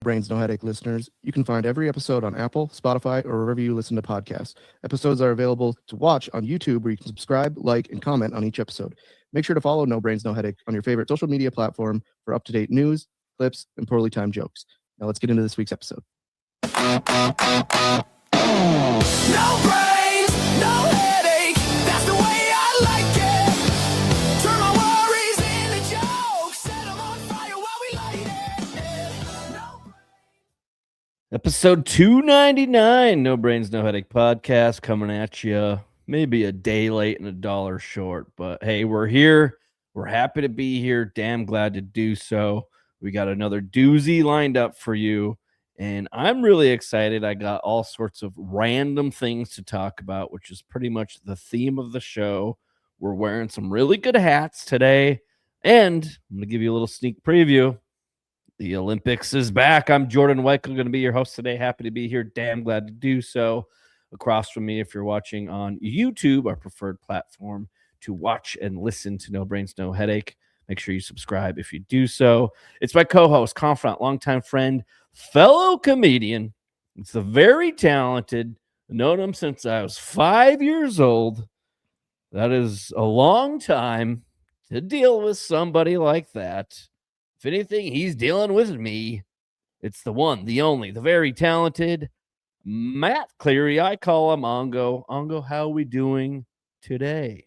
Brains No Headache listeners, you can find every episode on Apple, Spotify, or wherever you listen to podcasts. Episodes are available to watch on YouTube, where you can subscribe, like, and comment on each episode. Make sure to follow No Brains No Headache on your favorite social media platform for up-to-date news, clips, and poorly timed jokes. Now let's get into this week's episode. No brains, no headache. That's the way I like it. Turn my worries into jokes. Set 'em on fire while we light it. No Episode 299, No Brains, No Headache podcast coming at you. Maybe a day late and $1 short, but hey, we're here. We're happy to be here. Damn glad to do so. We got another doozy lined up for you, and I'm really excited. I got all sorts of random things to talk about, which is pretty much the theme of the show. We're wearing some really good hats today, and I'm going to give you a little sneak preview. The Olympics is back. I'm Jordan Weichel, going to be your host today. Happy to be here. Damn glad to do so. Across from me, if you're watching on YouTube, our preferred platform to watch and listen to No Brains, No Headache, make sure you subscribe if you do so. It's my co-host, confidant, longtime friend, fellow comedian. It's the very talented. Known him since I was 5 years old. That is a long time to deal with somebody like that. If anything, he's dealing with me. It's the one, the only, the very talented Matt Cleary. I call him Ongo. Ongo, how are we doing today?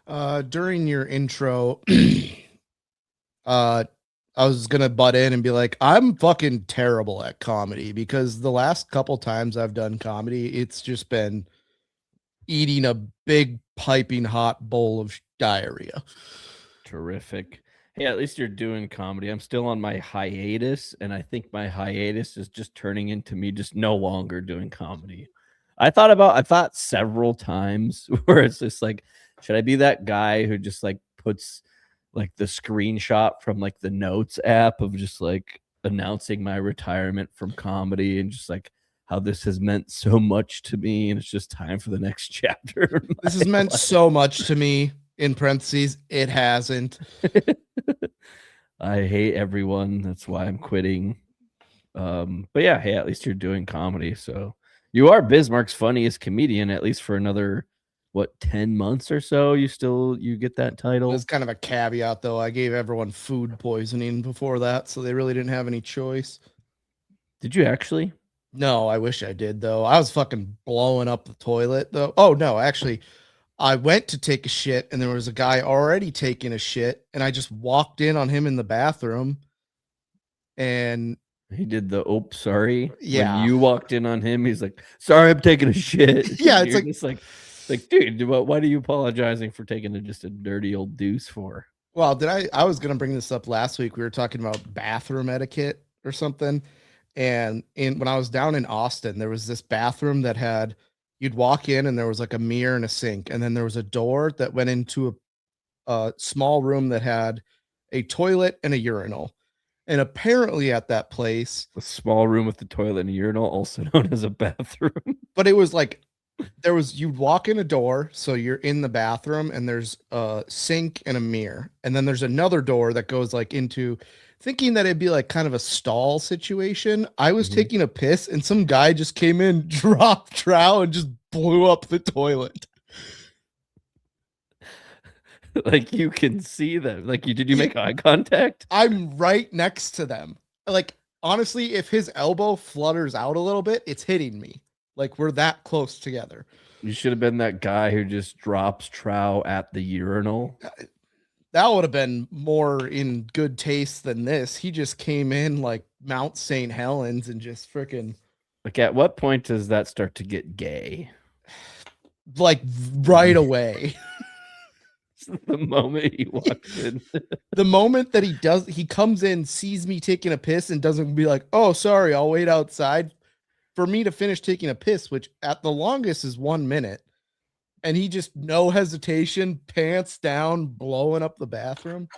During your intro, I was gonna butt in and be like, I'm fucking terrible at comedy, because the last couple times I've done comedy, it's just been eating a big piping hot bowl of diarrhea. Terrific. Hey, at least you're doing comedy. I'm still on my hiatus, and I think my hiatus is just turning into me just no longer doing comedy. I thought several times where it's just like, should I be that guy who just like puts like the screenshot from like the notes app of just like announcing my retirement from comedy and just like how this has meant so much to me, and it's just time for the next chapter of This my has meant life. so much to me. In parentheses, it hasn't. I hate everyone. That's why I'm quitting. But yeah, hey, at least you're doing comedy. So you are Bismarck's funniest comedian, at least for another, 10 months or so. You get that title. There's kind of a caveat, though. I gave everyone food poisoning before that, so they really didn't have any choice. Did you actually? No, I wish I did, though. I was fucking blowing up the toilet, though. Oh, no, actually, I went to take a shit, and there was a guy already taking a shit, and I just walked in on him in the bathroom, and He did the oops, sorry. Yeah. When you walked in on him, he's like, sorry, I'm taking a shit. Yeah, it's You're like- just like, dude, what are you apologizing for taking just a dirty old deuce for? well, I was going to bring this up last week. We were talking about bathroom etiquette or something. And when I was down in Austin, there was this bathroom that had, you'd walk in and there was like a mirror and a sink. And then there was a door that went into a small room that had a toilet and a urinal. And apparently at that place, A small room with the toilet and a urinal, also known as a bathroom. but it was like, you'd walk in a door, so you're in the bathroom, and there's a sink and a mirror, and then there's another door that goes like into, thinking that it'd be like kind of a stall situation. I was Mhm. taking a piss, and some guy just came in, dropped trowel, and just blew up the toilet. Like you can see them. Like did you Yeah. make eye contact? I'm right next to them. Like, honestly, if his elbow flutters out a little bit, it's hitting me. Like, we're that close together. You should have been that guy who just drops trow at the urinal. That would have been more in good taste than this. He just came in like Mount St. Helens and just freaking, Like at what point does that start to get gay? like, right away. The moment he walks in. The moment that he comes in, sees me taking a piss, and doesn't be like, oh, sorry, I'll wait outside for me to finish taking a piss, which at the longest is 1 minute. And he just, no hesitation, pants down, blowing up the bathroom.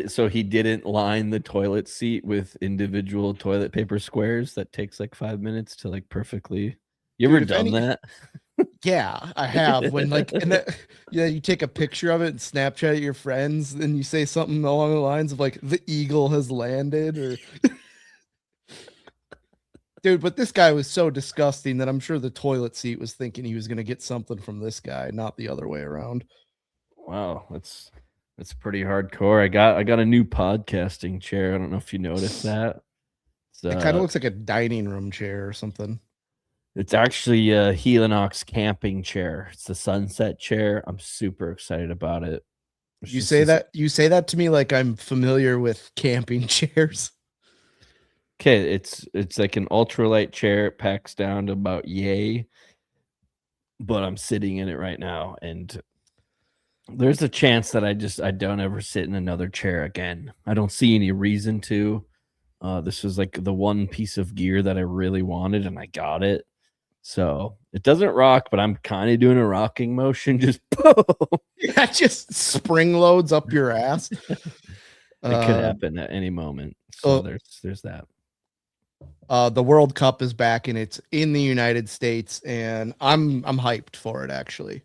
So he didn't line the toilet seat with individual toilet paper squares that takes like 5 minutes to like perfectly. You Dude, ever if done any- that? Yeah, I have. When like, and that, yeah, you take a picture of it and Snapchat it your friends, and you say something along the lines of like, the eagle has landed, or Dude, but this guy was so disgusting that I'm sure the toilet seat was thinking he was going to get something from this guy, not the other way around. Wow, that's pretty hardcore. I got a new podcasting chair. I don't know if you noticed that. It kind of looks like a dining room chair or something. It's actually a Helinox camping chair. It's the sunset chair. I'm super excited about it. You say that to me like I'm familiar with camping chairs. Okay, it's like an ultralight chair. It packs down to about yay. But I'm sitting in it right now, and there's a chance that I don't ever sit in another chair again. I don't see any reason to. This was like the one piece of gear that I really wanted, and I got it. So it doesn't rock, but I'm kind of doing a rocking motion. Just boom. That just spring loads up your ass. It could happen at any moment. So there's that. The World Cup is back and it's in the United States, and I'm hyped for it actually.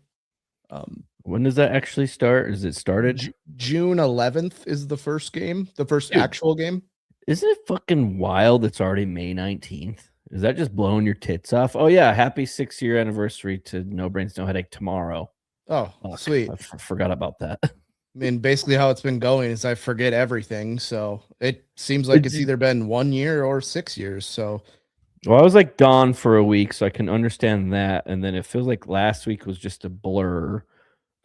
When does that actually start? Is it started? June 11th is the first game, the first Dude, actual game. Isn't it fucking wild? It's already May 19th. Is that just blowing your tits off? Oh yeah, happy 6-year anniversary to No Brains No Headache tomorrow. Oh, fuck, sweet. I forgot about that. I mean, basically how it's been going is I forget everything. So it seems like it's either been 1 year or 6 years. So, well, I was like gone for a week, so I can understand that. And then it feels like last week was just a blur.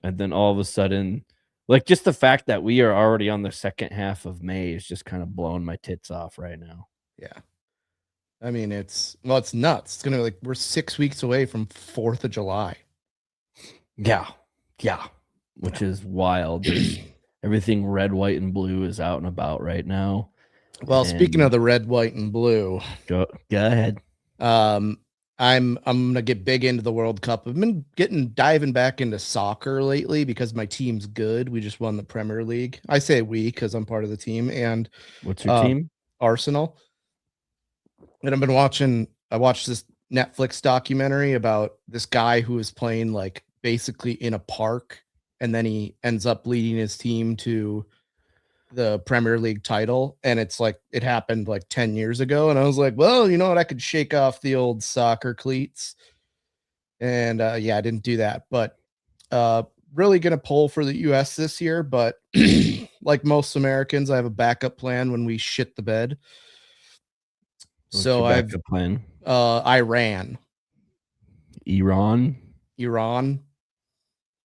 And then all of a sudden, like just the fact that we are already on the second half of May is just kind of blowing my tits off right now. Yeah. I mean, it's nuts. It's going to be like, we're 6 weeks away from 4th of July. Yeah. Yeah. Which is wild. Everything red, white, and blue is out and about right now. Well, speaking of the red, white, and blue, go ahead. I'm gonna get big into the World Cup. I've been diving back into soccer lately because my team's good. We just won the Premier League. I say we because I'm part of the team. And what's your team? Arsenal. And I watched this Netflix documentary about this guy who was playing like basically in a park, and then he ends up leading his team to the Premier League title. And it's like, it happened like 10 years ago. And I was like, well, you know what? I could shake off the old soccer cleats. And yeah, I didn't do that, but really going to pull for the US this year. But like most Americans, I have a backup plan when we shit the bed. What's so your backup plan? Iran,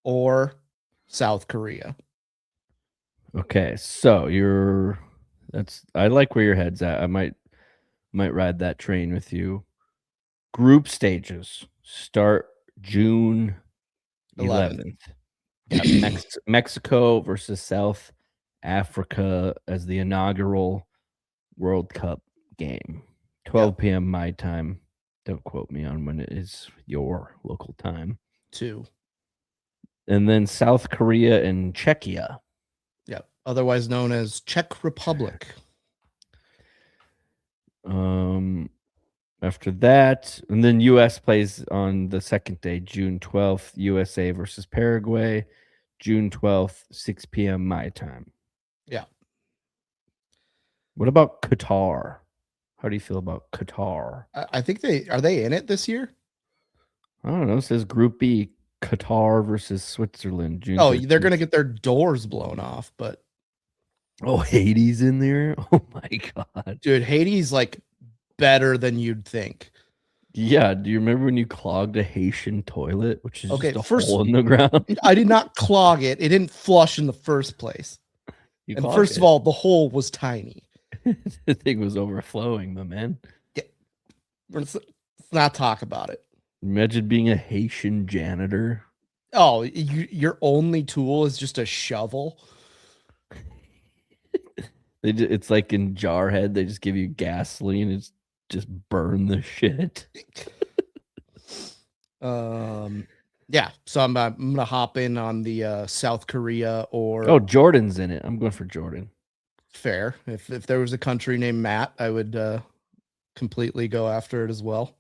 or South Korea. Okay, so I like where your head's at. I might ride that train with you. Group stages start June 11th. Got Mexico versus South Africa as the inaugural World Cup game. 12 p.m. my time. Don't quote me on when it is your local time. 2. And then South Korea and Czechia. Yep. Otherwise known as Czech Republic. After that, and then US plays on the second day, June 12th, USA versus Paraguay, June 12th, 6 p.m. my time. Yeah. What about Qatar? How do you feel about Qatar? I think are they in it this year? I don't know. It says Group B, Qatar versus Switzerland. June 13th. They're going to get their doors blown off, but. Oh, Haiti's in there? Oh, my God. Dude, Haiti's like better than you'd think. Yeah. Do you remember when you clogged a Haitian toilet, which is just a hole in the ground? I did not clog it. It didn't flush in the first place. And first of all, the hole was tiny. The thing was overflowing, my man. Yeah. Let's not talk about it. Imagine being a Haitian janitor. Oh, your only tool is just a shovel. It's like in Jarhead, they just give you gasoline and just burn the shit. Yeah. So I'm gonna hop in on the South Korea or. Oh, Jordan's in it. I'm going for Jordan. Fair. If there was a country named Matt, I would completely go after it as well.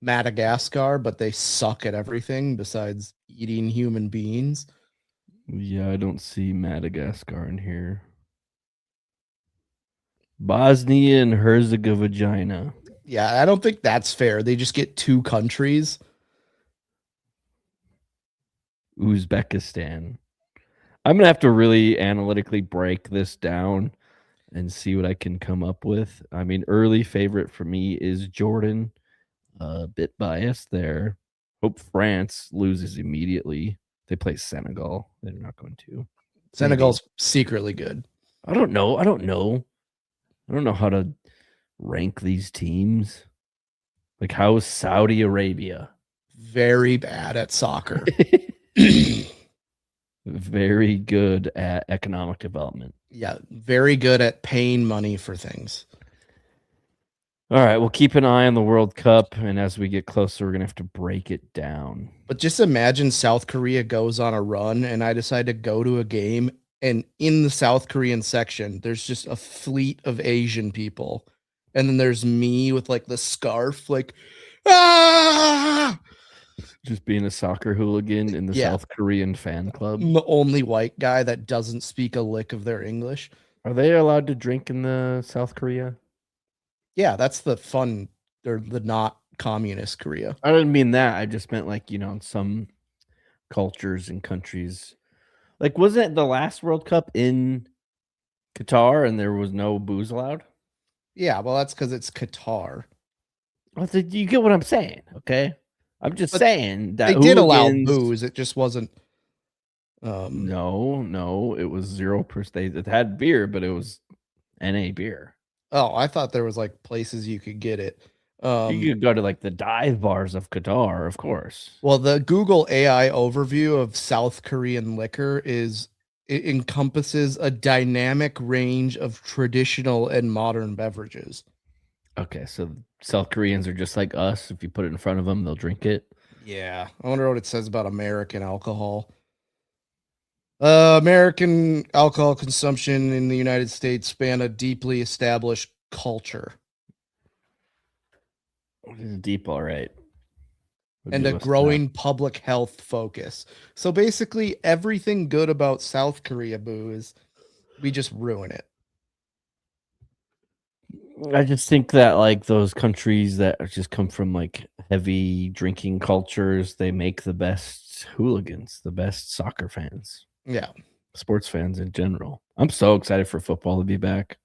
Madagascar, but they suck at everything besides eating human beings. Yeah, I don't see Madagascar in here. Bosnia and Herzegovina. Yeah, I don't think that's fair. They just get 2 countries. Uzbekistan. I'm gonna have to really analytically break this down and see what I can come up with. I mean, early favorite for me is Jordan. A bit biased there. Hope France loses immediately. They play Senegal. They're not going to. Senegal's secretly good. I don't know. I don't know how to rank these teams. Like, how is Saudi Arabia? Very bad at soccer. Very good at economic development. Yeah, very good at paying money for things. All right, we'll keep an eye on the World Cup, and as we get closer, we're gonna have to break it down. But just imagine South Korea goes on a run and I decide to go to a game, and in the South Korean section, there's just a fleet of Asian people. And then there's me with like the scarf, like, ah! Just being a soccer hooligan in the Yeah. South Korean fan club. I'm the only white guy that doesn't speak a lick of their English. Are they allowed to drink in the South Korea? Yeah, that's the fun, or the not communist Korea. I didn't mean that. I just meant like, in some cultures and countries. Like, wasn't the last World Cup in Qatar and there was no booze allowed? Yeah, well, that's because it's Qatar. You get what I'm saying, okay? I'm just But saying that They did allow hooligans- booze. It just wasn't. No, it was 0%. It had beer, but it was NA beer. Oh, I thought there was like places you could get it. You could go to like the dive bars of Qatar, of course. Well, the Google AI overview of South Korean liquor it encompasses a dynamic range of traditional and modern beverages. Okay, so South Koreans are just like us. If you put it in front of them, they'll drink it. Yeah, I wonder what it says about American alcohol. American alcohol consumption in the United States span a deeply established culture Deep, all right. and a growing public health focus. So basically, everything good about South Korea, boo, is we just ruin it. I just think that like those countries that just come from like heavy drinking cultures, they make the best hooligans, the best soccer fans, Yeah. sports fans in general. I'm so excited for football to be back.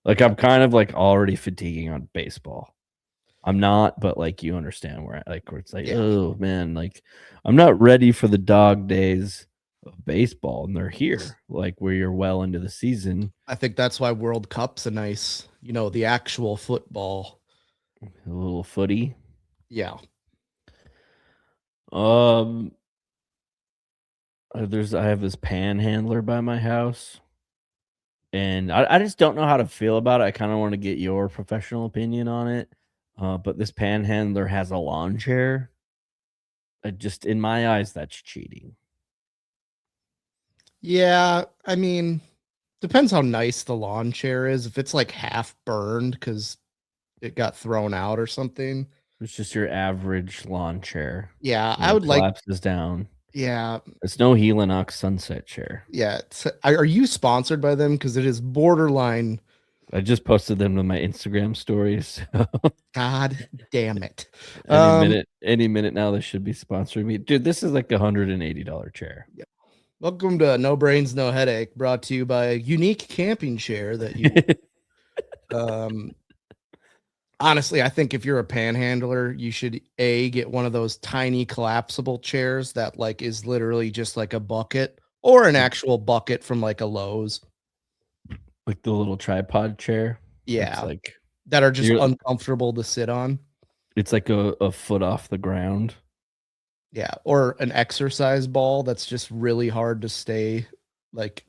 Like, I'm kind of like already fatiguing on baseball. I'm not, but like you understand where it's like, Yeah. oh man, like I'm not ready for the dog days of baseball, and they're here, like where you're well into the season. I think that's why World Cup's a nice, the actual football. A little footy. Yeah. I have this Panhandler by my house, and I just don't know how to feel about it. I kind of want to get your professional opinion on it. But this Panhandler has a lawn chair. Just in my eyes, that's cheating. Yeah. I mean, depends how nice the lawn chair is. If it's like half burned because it got thrown out or something. It's just your average lawn chair. Yeah. And I it would like. collapses down. Yeah. It's no Helinox sunset chair. Yeah. Are you sponsored by them? Because it is borderline. I just posted them to my Instagram stories. God damn it. Any minute now, they should be sponsoring me. Dude, this is like $180 chair. Yep. Welcome to No Brains, No Headache, brought to you by a unique camping chair that you honestly, I think if you're a panhandler, you should get one of those tiny collapsible chairs that like is literally just like a bucket or an actual bucket from like a Lowe's. Like the little tripod chair. Yeah. It's like that are just uncomfortable to sit on. It's like a foot off the ground. Yeah. Or an exercise ball that's just really hard to stay like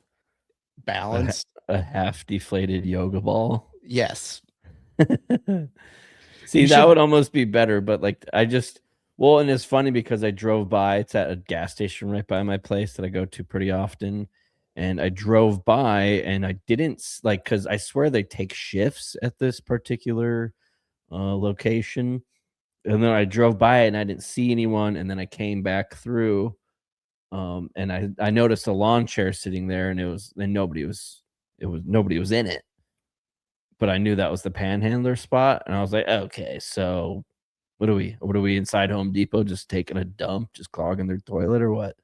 balanced. A half deflated yoga ball. Yes. See, that would almost be better, but like and it's funny because I drove by. It's at a gas station right by my place that I go to pretty often. And I drove by and I didn't because I swear they take shifts at this particular location. And then I drove by it and I didn't see anyone. And then I came back through and I noticed a lawn chair sitting there, and nobody was in it. but I knew that was the Panhandler spot, and I was like, okay, so what are we inside Home Depot just taking a dump, just clogging their toilet or what?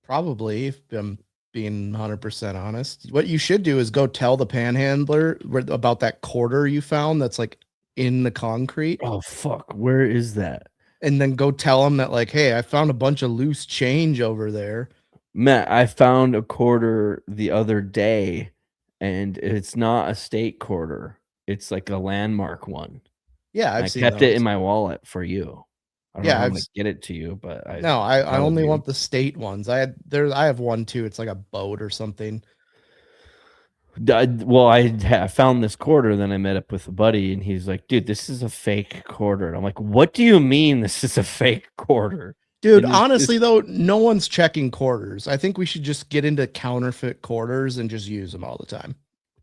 Probably, if I'm being 100% honest. What you should do is go tell the panhandler about that quarter you found that's like in the concrete, Oh fuck, where is that? and then go tell him that, like, hey, I found a bunch of loose change over there. Matt, I found a quarter the other day, and it's not a state quarter. It's like a landmark one. Yeah, I've I seen kept it in those. my wallet for you. I don't know Yeah, how I'm gonna get it to you, but no, I proud of only you. want the state ones. I have one too. It's like a boat or something. Well, I found this quarter, then I met up with a buddy, and he's like, "Dude, this is a fake quarter." And I'm like, "What do you mean this is a fake quarter?" Dude, And honestly though, no one's checking quarters. I think we should just get into counterfeit quarters and just use them all the time.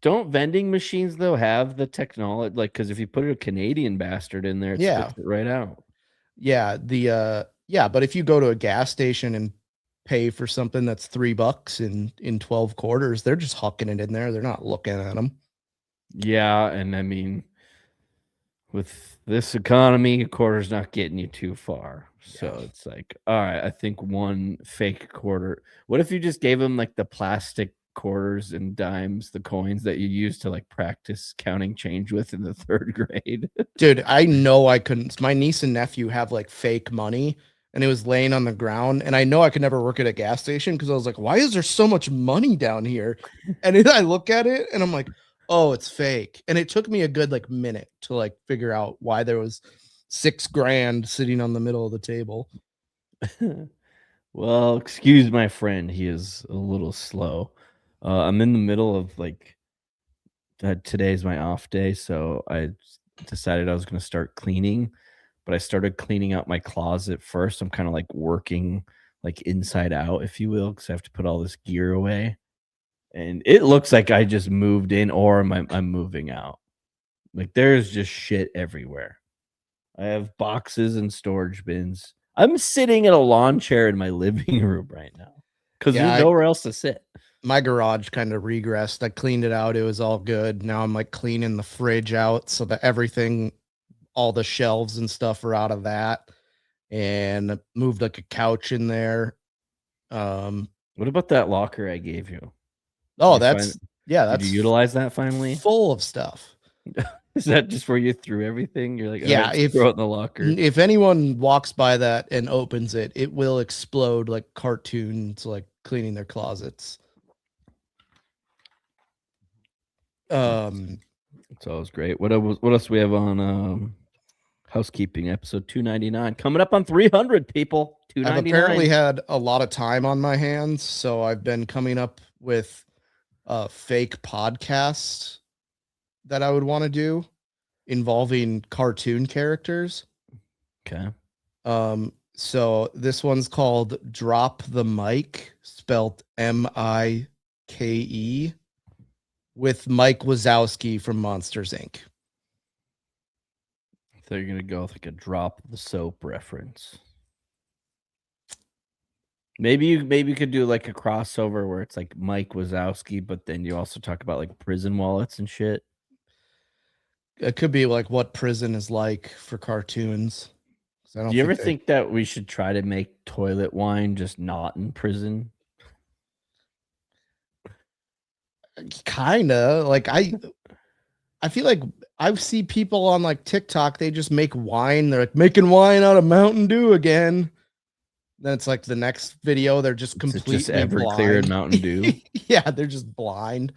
don't vending machines though have the technology? Like, because if you put a Canadian bastard in there, it Yeah. spits it right out. Yeah, but if you go to a gas station and pay for something that's $3 in 12 quarters, they're just hucking it in there. They're not looking at them. Yeah, and I mean, with this economy, a quarter's not getting you too far. So Yeah. it's like, all right, I think one fake quarter. What if you just gave them like the plastic quarters and dimes, the coins that you use to like practice counting change with in the 3rd grade? Dude, I know I couldn't. My niece and nephew have like fake money, and it was laying on the ground. And I know I could never work at a gas station because I was like, why is there so much money down here? And then I look at it and I'm like, oh, it's fake. And it took me a good like minute to like figure out why there was 6 grand sitting on the middle of the table. Well, excuse my friend. He is a little slow. I'm in the middle of like today's my off day, so I decided I was going to start cleaning, but I started cleaning out my closet first. I'm kind of like working like inside out, if you will, because I have to put all this gear away. And it looks like I just moved in or I'm moving out. Like there's just shit everywhere. I have boxes and storage bins. I'm sitting in a lawn chair in my living room right now because Yeah, there's nowhere else to sit. my garage kind of regressed. I cleaned it out. It was all good. Now I'm like cleaning the fridge out so that everything, all the shelves and stuff are out of that, and moved like a couch in there. What about that locker I gave you? Oh, Did you find- yeah, Did that's you utilize that finally? full of stuff. Is that just where you threw everything? You're like, "All Yeah, right, just throw it in the locker." if anyone walks by that and opens it, it will explode like cartoons, like cleaning their closets. It's always great. What else we have on housekeeping? Episode 299 coming up on 300 people. I've 299. apparently had a lot of time on my hands, so I've been coming up with fake podcasts that I would want to do involving cartoon characters. Okay. So this one's called Drop the Mic, spelled Mike, with Mike Wazowski from Monsters Inc. They're gonna go with like a drop the soap reference. Maybe you could do like a crossover where it's like Mike Wazowski, but then you also talk about like prison wallets and shit. It could be like what prison is like for cartoons. I don't Do you ever they- think that we should try to make toilet wine just not in prison? Kinda like I feel like I see people on like TikTok, they just make wine. They're like making wine out of Mountain Dew again. Then it's like the next video, they're just Is it completely just Everclear and blind. Mountain Dew. Yeah, they're just blind.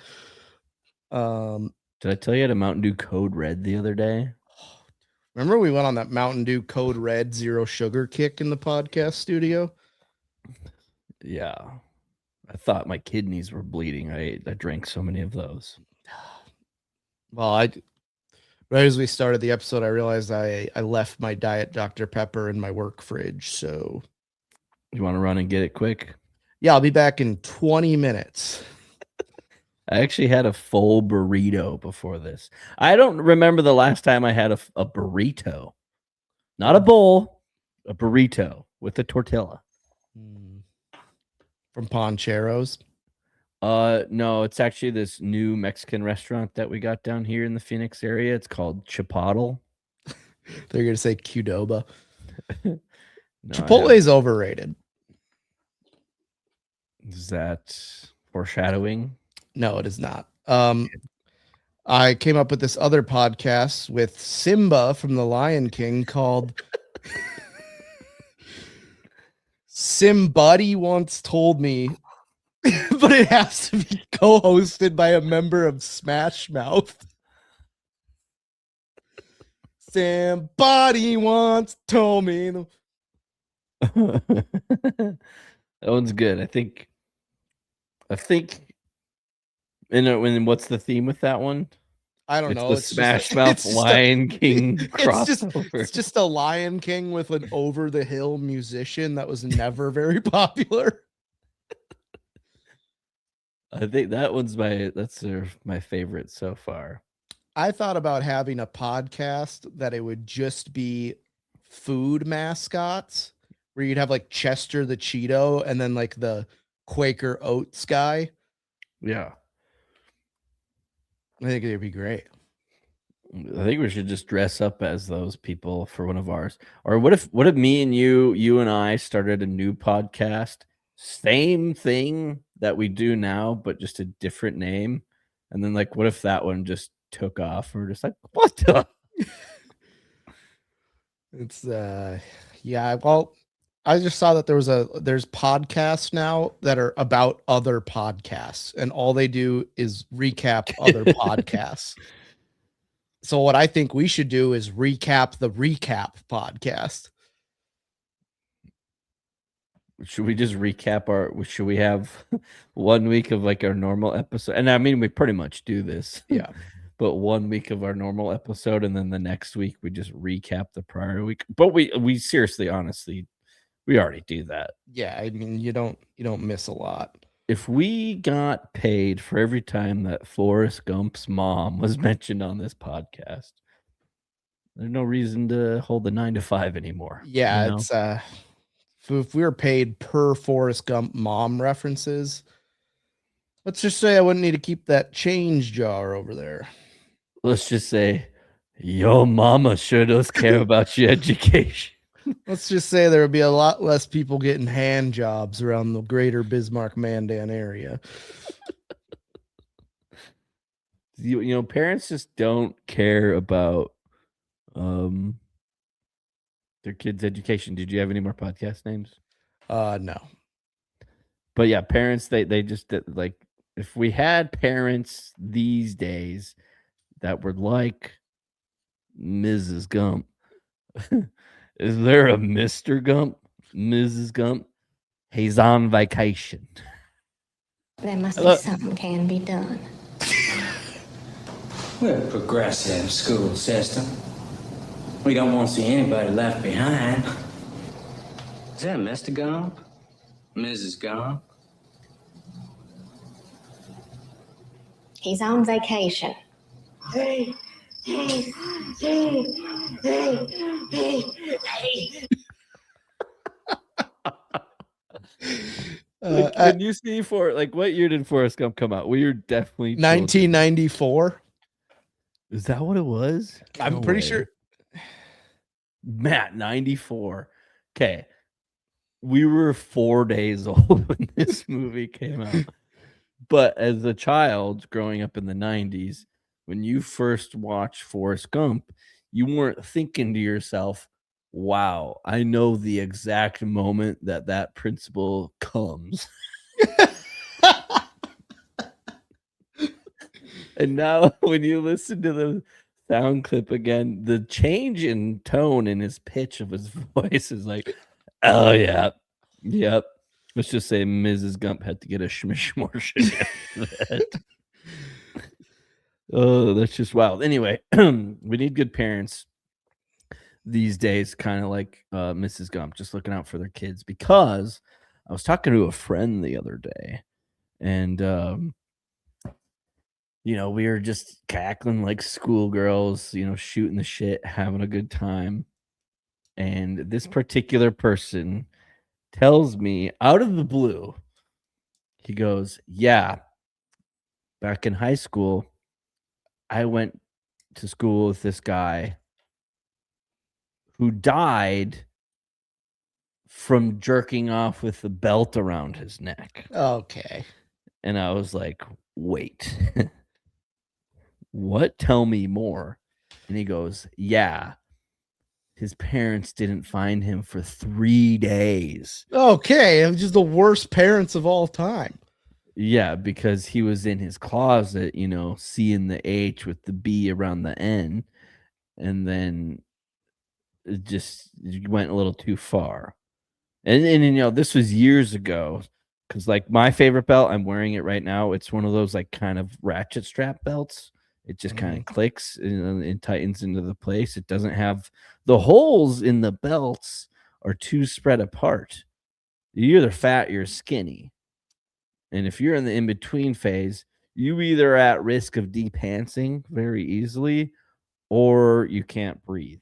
Did I tell you I had a Mountain Dew Code Red the other day? Remember we went on that Mountain Dew Code Red Zero Sugar kick in the podcast studio? Yeah. I thought my kidneys were bleeding. I drank so many of those. Well, right as we started the episode, I realized I left my Diet Dr. Pepper in my work fridge. So You want to run and get it quick? yeah, I'll be back in 20 minutes. I actually had a full burrito before this. I don't remember the last time I had a burrito. Not a bowl, a burrito with a tortilla. From Poncheros. No, it's actually this new Mexican restaurant that we got down here in the Phoenix area. It's called Chipotle. They're gonna say Qdoba. No, Chipotle is overrated. Is that foreshadowing? No, it is not. I came up with this other podcast with Simba from The Lion King called Simbuddy once told me, but it has to be co-hosted by a member of Smash Mouth. Somebody once told me. That one's good. I think. And what's the theme with that one? I don't It's know. the It's Smash just, Mouth it's just Lion King it's crossover. just a Lion King with an over the hill musician that was never very popular. I think that one's my favorite so far. I thought about having a podcast that it would just be food mascots, where you'd have like Chester the Cheeto and then like the Quaker Oats guy. Yeah. I think it'd be great. I think we should just dress up as those people for one of ours. Or what if me and you and I started a new podcast, same thing that we do now, but just a different name. And then like what if that one just took off? And we're just like, what the It's yeah, well, I just saw that there's podcasts now that are about other podcasts, and all they do is recap other podcasts. So what I think we should do is recap the recap podcast. should we just recap should we have 1 week of like our normal episode? And I mean we pretty much do this. Yeah. But 1 week of our normal episode, and then the next week we just recap the prior week. But we seriously, honestly, we already do that. Yeah, I mean you don't miss a lot. If we got paid for every time that Forrest Gump's mom was mentioned on this podcast, there's no reason to hold the 9 to 5 anymore. Yeah, you know? it's if we were paid per Forrest Gump mom references, let's just say I wouldn't need to keep that change jar over there. Let's just say your mama sure does care about your education. Let's just say there would be a lot less people getting hand jobs around the greater Bismarck Mandan area. You know, parents just don't care about their kids' education. Did you have any more podcast names? No. But yeah, parents, they just like, if we had parents these days that were like Mrs. Gump, is there a Mr. Gump? Mrs. Gump? He's on vacation. There must be something can be done. We're a progressive school system. We don't want to see anybody left behind. Is that Mr. Gump? Mrs. Gump? He's on vacation. When you see what year did Forrest Gump come out? We were definitely 1994. Is that what it was? I'm pretty sure. Matt, 94. Okay. We were 4 days old when this movie came out. But as a child growing up in the 90s, when you first watched Forrest Gump, you weren't thinking to yourself, wow, I know the exact moment that principal comes. And now when you listen to the sound clip again, the change in tone and his pitch of his voice is like, oh, yeah. Yep. Let's just say Mrs. Gump had to get a shmishmortion. Oh, that's just wild. Anyway, we need good parents these days, kind of like Mrs. Gump, just looking out for their kids. Because I was talking to a friend the other day, and we were just cackling like schoolgirls, shooting the shit, having a good time. And this particular person tells me out of the blue, he goes, yeah, back in high school, I went to school with this guy who died from jerking off with the belt around his neck. Okay. And I was like, wait, what? Tell me more. And he goes, yeah, his parents didn't find him for 3 days. Okay. I'm just the worst parents of all time. Yeah, because he was in his closet, seeing the H with the B around the N. And then it just went a little too far. And this was years ago. Because, like, my favorite belt, I'm wearing it right now. It's one of those, like, kind of ratchet strap belts. It just kind of clicks and tightens into the place. It doesn't have the holes in the belts are too spread apart. You're either fat, you're skinny. And if you're in the in-between phase, you either at risk of depantsing very easily or you can't breathe.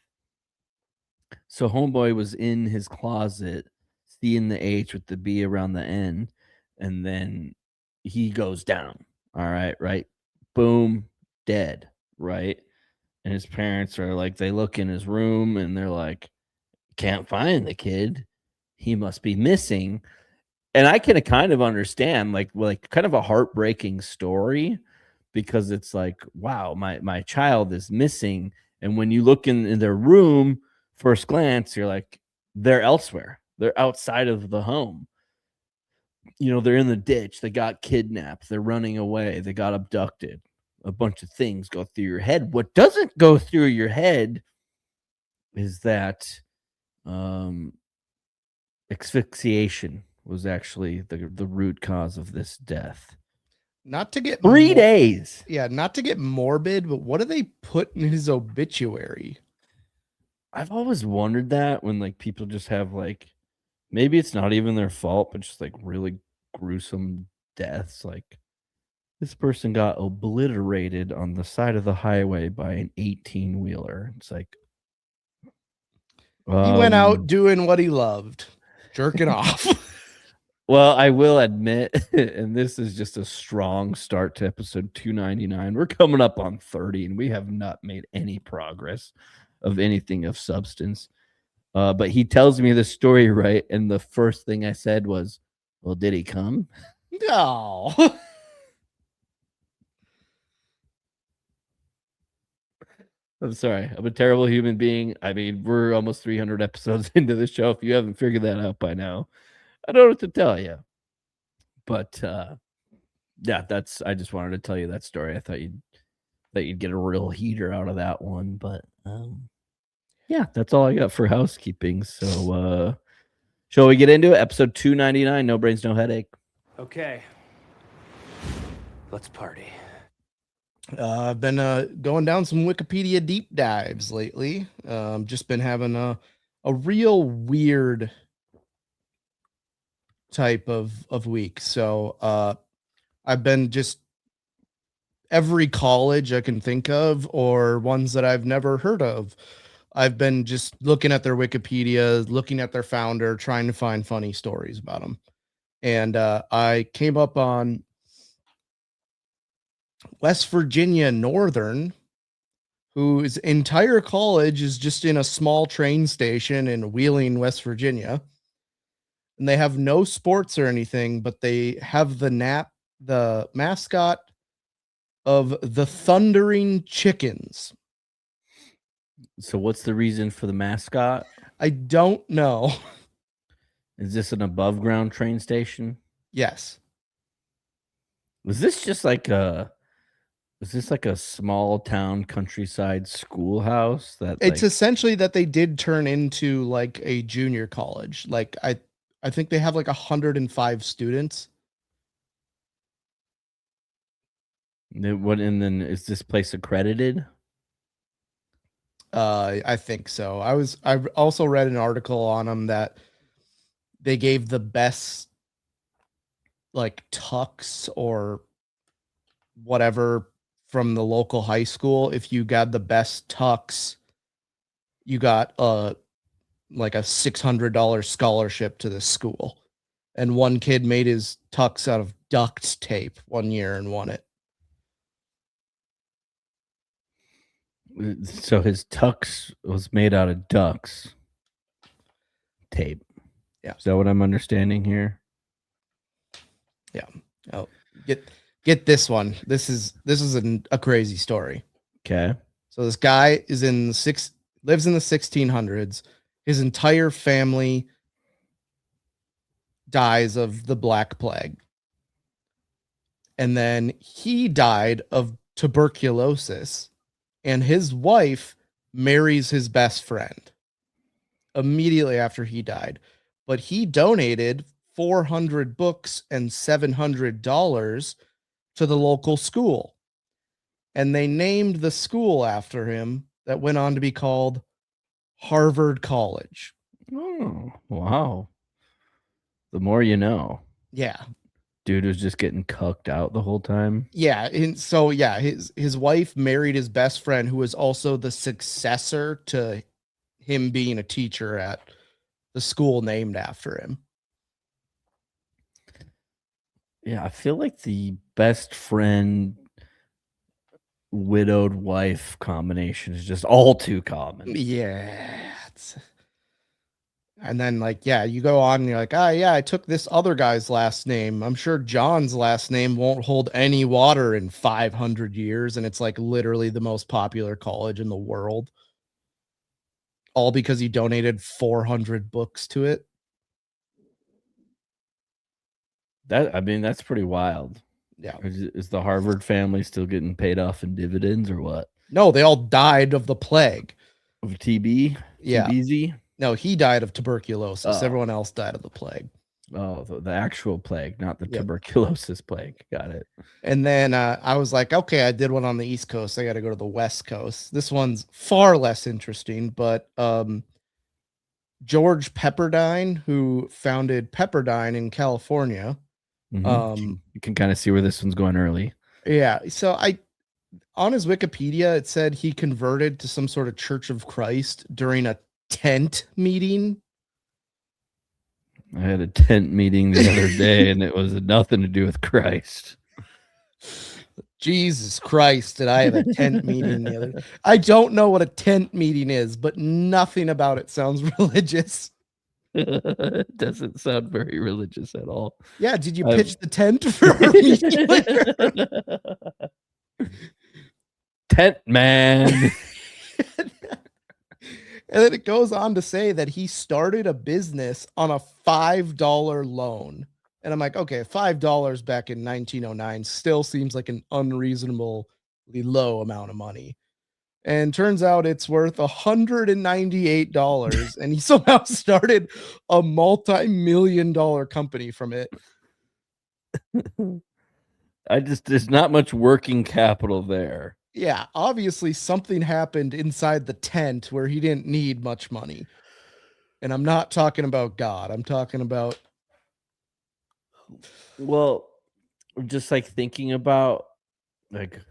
So homeboy was in his closet, seeing the H with the B around the N, and then he goes down. All right. Boom, dead, right? And his parents are like, they look in his room and they're like, can't find the kid. He must be missing. And I can kind of understand, like kind of a heartbreaking story, because it's like, wow, my child is missing. And when you look in their room, first glance, you're like, they're elsewhere. They're outside of the home. They're in the ditch. They got kidnapped. They're running away. They got abducted. A bunch of things go through your head. What doesn't go through your head is that asphyxiation was actually the root cause of this death. Not to get 3 days. Yeah, not to get morbid, but what do they put in his obituary? I've always wondered that when, like, people just have, like, maybe it's not even their fault, but just, like, really gruesome deaths. Like, this person got obliterated on the side of the highway by an 18-wheeler. It's like, He went out doing what he loved, jerking off. Well, I will admit, and this is just a strong start to episode 299. We're coming up on 30, and we have not made any progress of anything of substance. But he tells me the story, right? And the first thing I said was, well, did he come? No. I'm sorry. I'm a terrible human being. I mean, we're almost 300 episodes into the show. If you haven't figured that out by now, I don't know what to tell you. But yeah, I just wanted to tell you that story. I thought you'd get a real heater out of that one. But yeah, that's all I got for housekeeping. So shall we get into it? Episode 299, No Brains, No Headache. Okay. Let's party. I've been going down some Wikipedia deep dives lately. Just been having a real weird type of week. So I've been just every college I can think of, or ones that I've never heard of. I've been just looking at their Wikipedia, looking at their founder, trying to find funny stories about them. And I came up on West Virginia Northern, whose entire college is just in a small train station in Wheeling, West Virginia. And they have no sports or anything, but they have the mascot of the Thundering Chickens. So what's the reason for the mascot? I don't know. Is this an above ground train station? Yes. Was this just like a small town countryside schoolhouse that It's essentially that they did turn into like a junior college. Like I think they have like 105 students. And then is this place accredited? I think so. I also read an article on them that they gave the best like tux or whatever from the local high school. If you got the best tux, you got like a $600 scholarship to this school. And one kid made his tux out of duct tape one year and won it. So his tux was made out of ducks tape. Yeah. Is that what I'm understanding here? Yeah. Oh, get this one. This is a crazy story. Okay. So this guy is lives in the 1600s. His entire family dies of the Black Plague. And then he died of tuberculosis, and his wife marries his best friend immediately after he died. But he donated 400 books and $700 to the local school. And they named the school after him that went on to be called Harvard College. Oh, wow. The more you know. Yeah. Dude was just getting cucked out the whole time. Yeah. And so, yeah, his wife married his best friend, who was also the successor to him being a teacher at the school named after him. Yeah, I feel like the best friend widowed wife combination is just all too common. Yeah. And then, like, yeah, you go on and you're like, ah, yeah, I took this other guy's last name. I'm sure John's last name won't hold any water in 500 years. And it's like literally the most popular college in the world. All because he donated 400 books to it. That's pretty wild. Yeah. Is the Harvard family still getting paid off in dividends or what? No, they all died of the plague. Of TB? Yeah. TBZ? No, he died of tuberculosis. Oh. Everyone else died of the plague. Oh, the actual plague, not the Yep. tuberculosis plague. Got it. And then I was like, okay, I did one on the East Coast. I got to go to the West Coast. This one's far less interesting, but George Pepperdine, who founded Pepperdine in California. You can kind of see where this one's going early. Yeah. So on his Wikipedia, it said he converted to some sort of Church of Christ during a tent meeting. I had a tent meeting the other day, and it was nothing to do with Christ. Jesus Christ, did I have a tent meeting the other day? I don't know what a tent meeting is, but nothing about it sounds religious. It doesn't sound very religious at all. Yeah, did you pitch the tent for a meeting later? Tent man. And then it goes on to say that he started a business on a $5 loan. And I'm like, okay, $5 back in 1909 still seems like an unreasonably low amount of money. And turns out it's worth $198. And he somehow started a multi-million-dollar company from it. There's not much working capital there. Yeah, obviously something happened inside the tent where he didn't need much money. And I'm not talking about God. I'm talking about... Well, just like thinking about, like,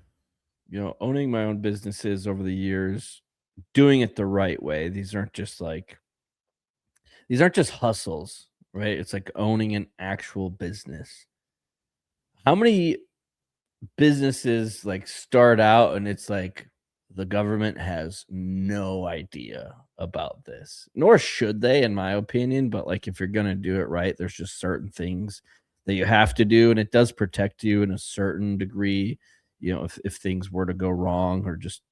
owning my own businesses over the years, doing it the right way. These aren't just hustles, right? It's like owning an actual business. How many businesses like start out and it's like the government has no idea about this, nor should they, in my opinion. But like, if you're going to do it right, there's just certain things that you have to do, and it does protect you in a certain degree, if things were to go wrong or just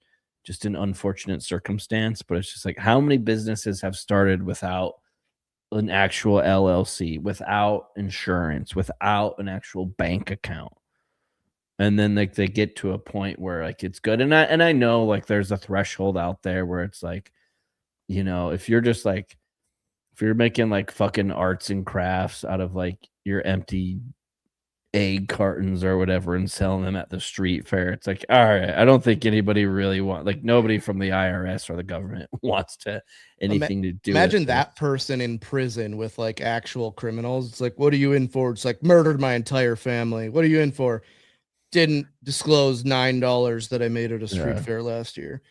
an unfortunate circumstance. But it's just like, how many businesses have started without an actual LLC, without insurance, without an actual bank account? And then like they get to a point where like it's good. And I know like there's a threshold out there where it's like, if you're just like, if you're making like fucking arts and crafts out of like your empty egg cartons or whatever and selling them at the street fair, it's like, all right, I don't think anybody really nobody from the IRS or the government wants to anything to do. Imagine that person in prison with like actual criminals. It's like, what are you in for? It's like, murdered my entire family. What are you in for? Didn't disclose $9 that I made at a street fair last year.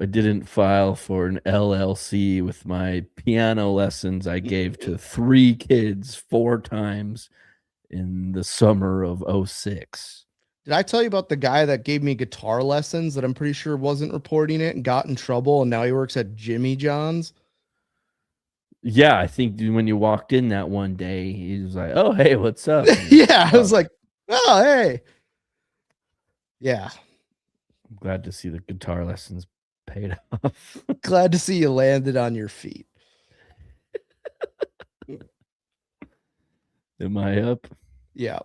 I didn't file for an LLC with my piano lessons I gave to 3 kids 4 times in the summer of 2006. Did I tell you about the guy that gave me guitar lessons that I'm pretty sure wasn't reporting it and got in trouble, and now he works at Jimmy John's? Yeah, I think when you walked in that one day, he was like, "Oh, hey, what's up?" Yeah, I was like, oh, hey. Yeah. I'm glad to see the guitar lessons paid off. Glad to see you landed on your feet. Am I up? Yeah.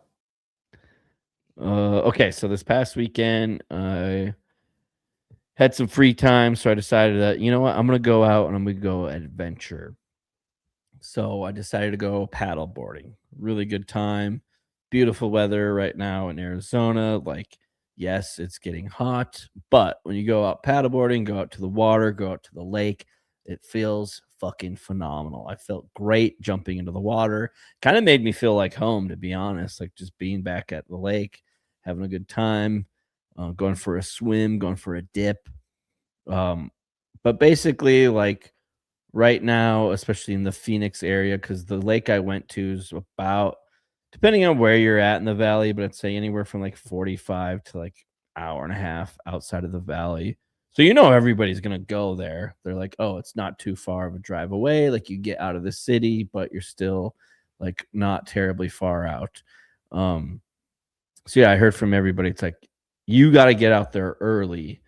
Okay, so this past weekend, I had some free time, so I decided that, you know what, I'm gonna go out and I'm gonna go adventure. So I decided to go paddle boarding. Really good time. Beautiful weather right now in Arizona. Like, yes, it's getting hot, but when you go out paddleboarding, go out to the water, go out to the lake, it feels fucking phenomenal. I felt great jumping into the water. Kind of made me feel like home, to be honest. Like just being back at the lake, having a good time, going for a swim, going for a dip. Um, but basically, like right now, especially in the Phoenix area, because the lake I went to is about, depending on where you're at in the valley, but I'd say anywhere from like 45 to like hour and a half outside of the valley. So everybody's gonna go there. They're like, oh, it's not too far of a drive away. Like you get out of the city, but you're still like not terribly far out. Um, so yeah, I heard from everybody. It's like you got to get out there early,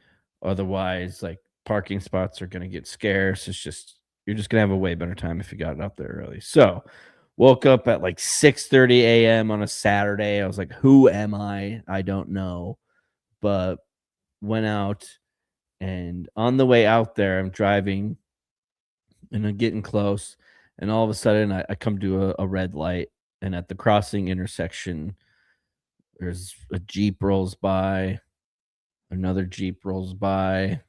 otherwise, like parking spots are gonna get scarce. It's just you're just gonna have a way better time if you got out there early. So woke up at like 6:30 a.m. on a Saturday. I was like, who am I? I don't know. But went out, and on the way out there, I'm driving and I'm getting close. And all of a sudden I come to a red light, and at the crossing intersection, there's a Jeep rolls by, another Jeep rolls by,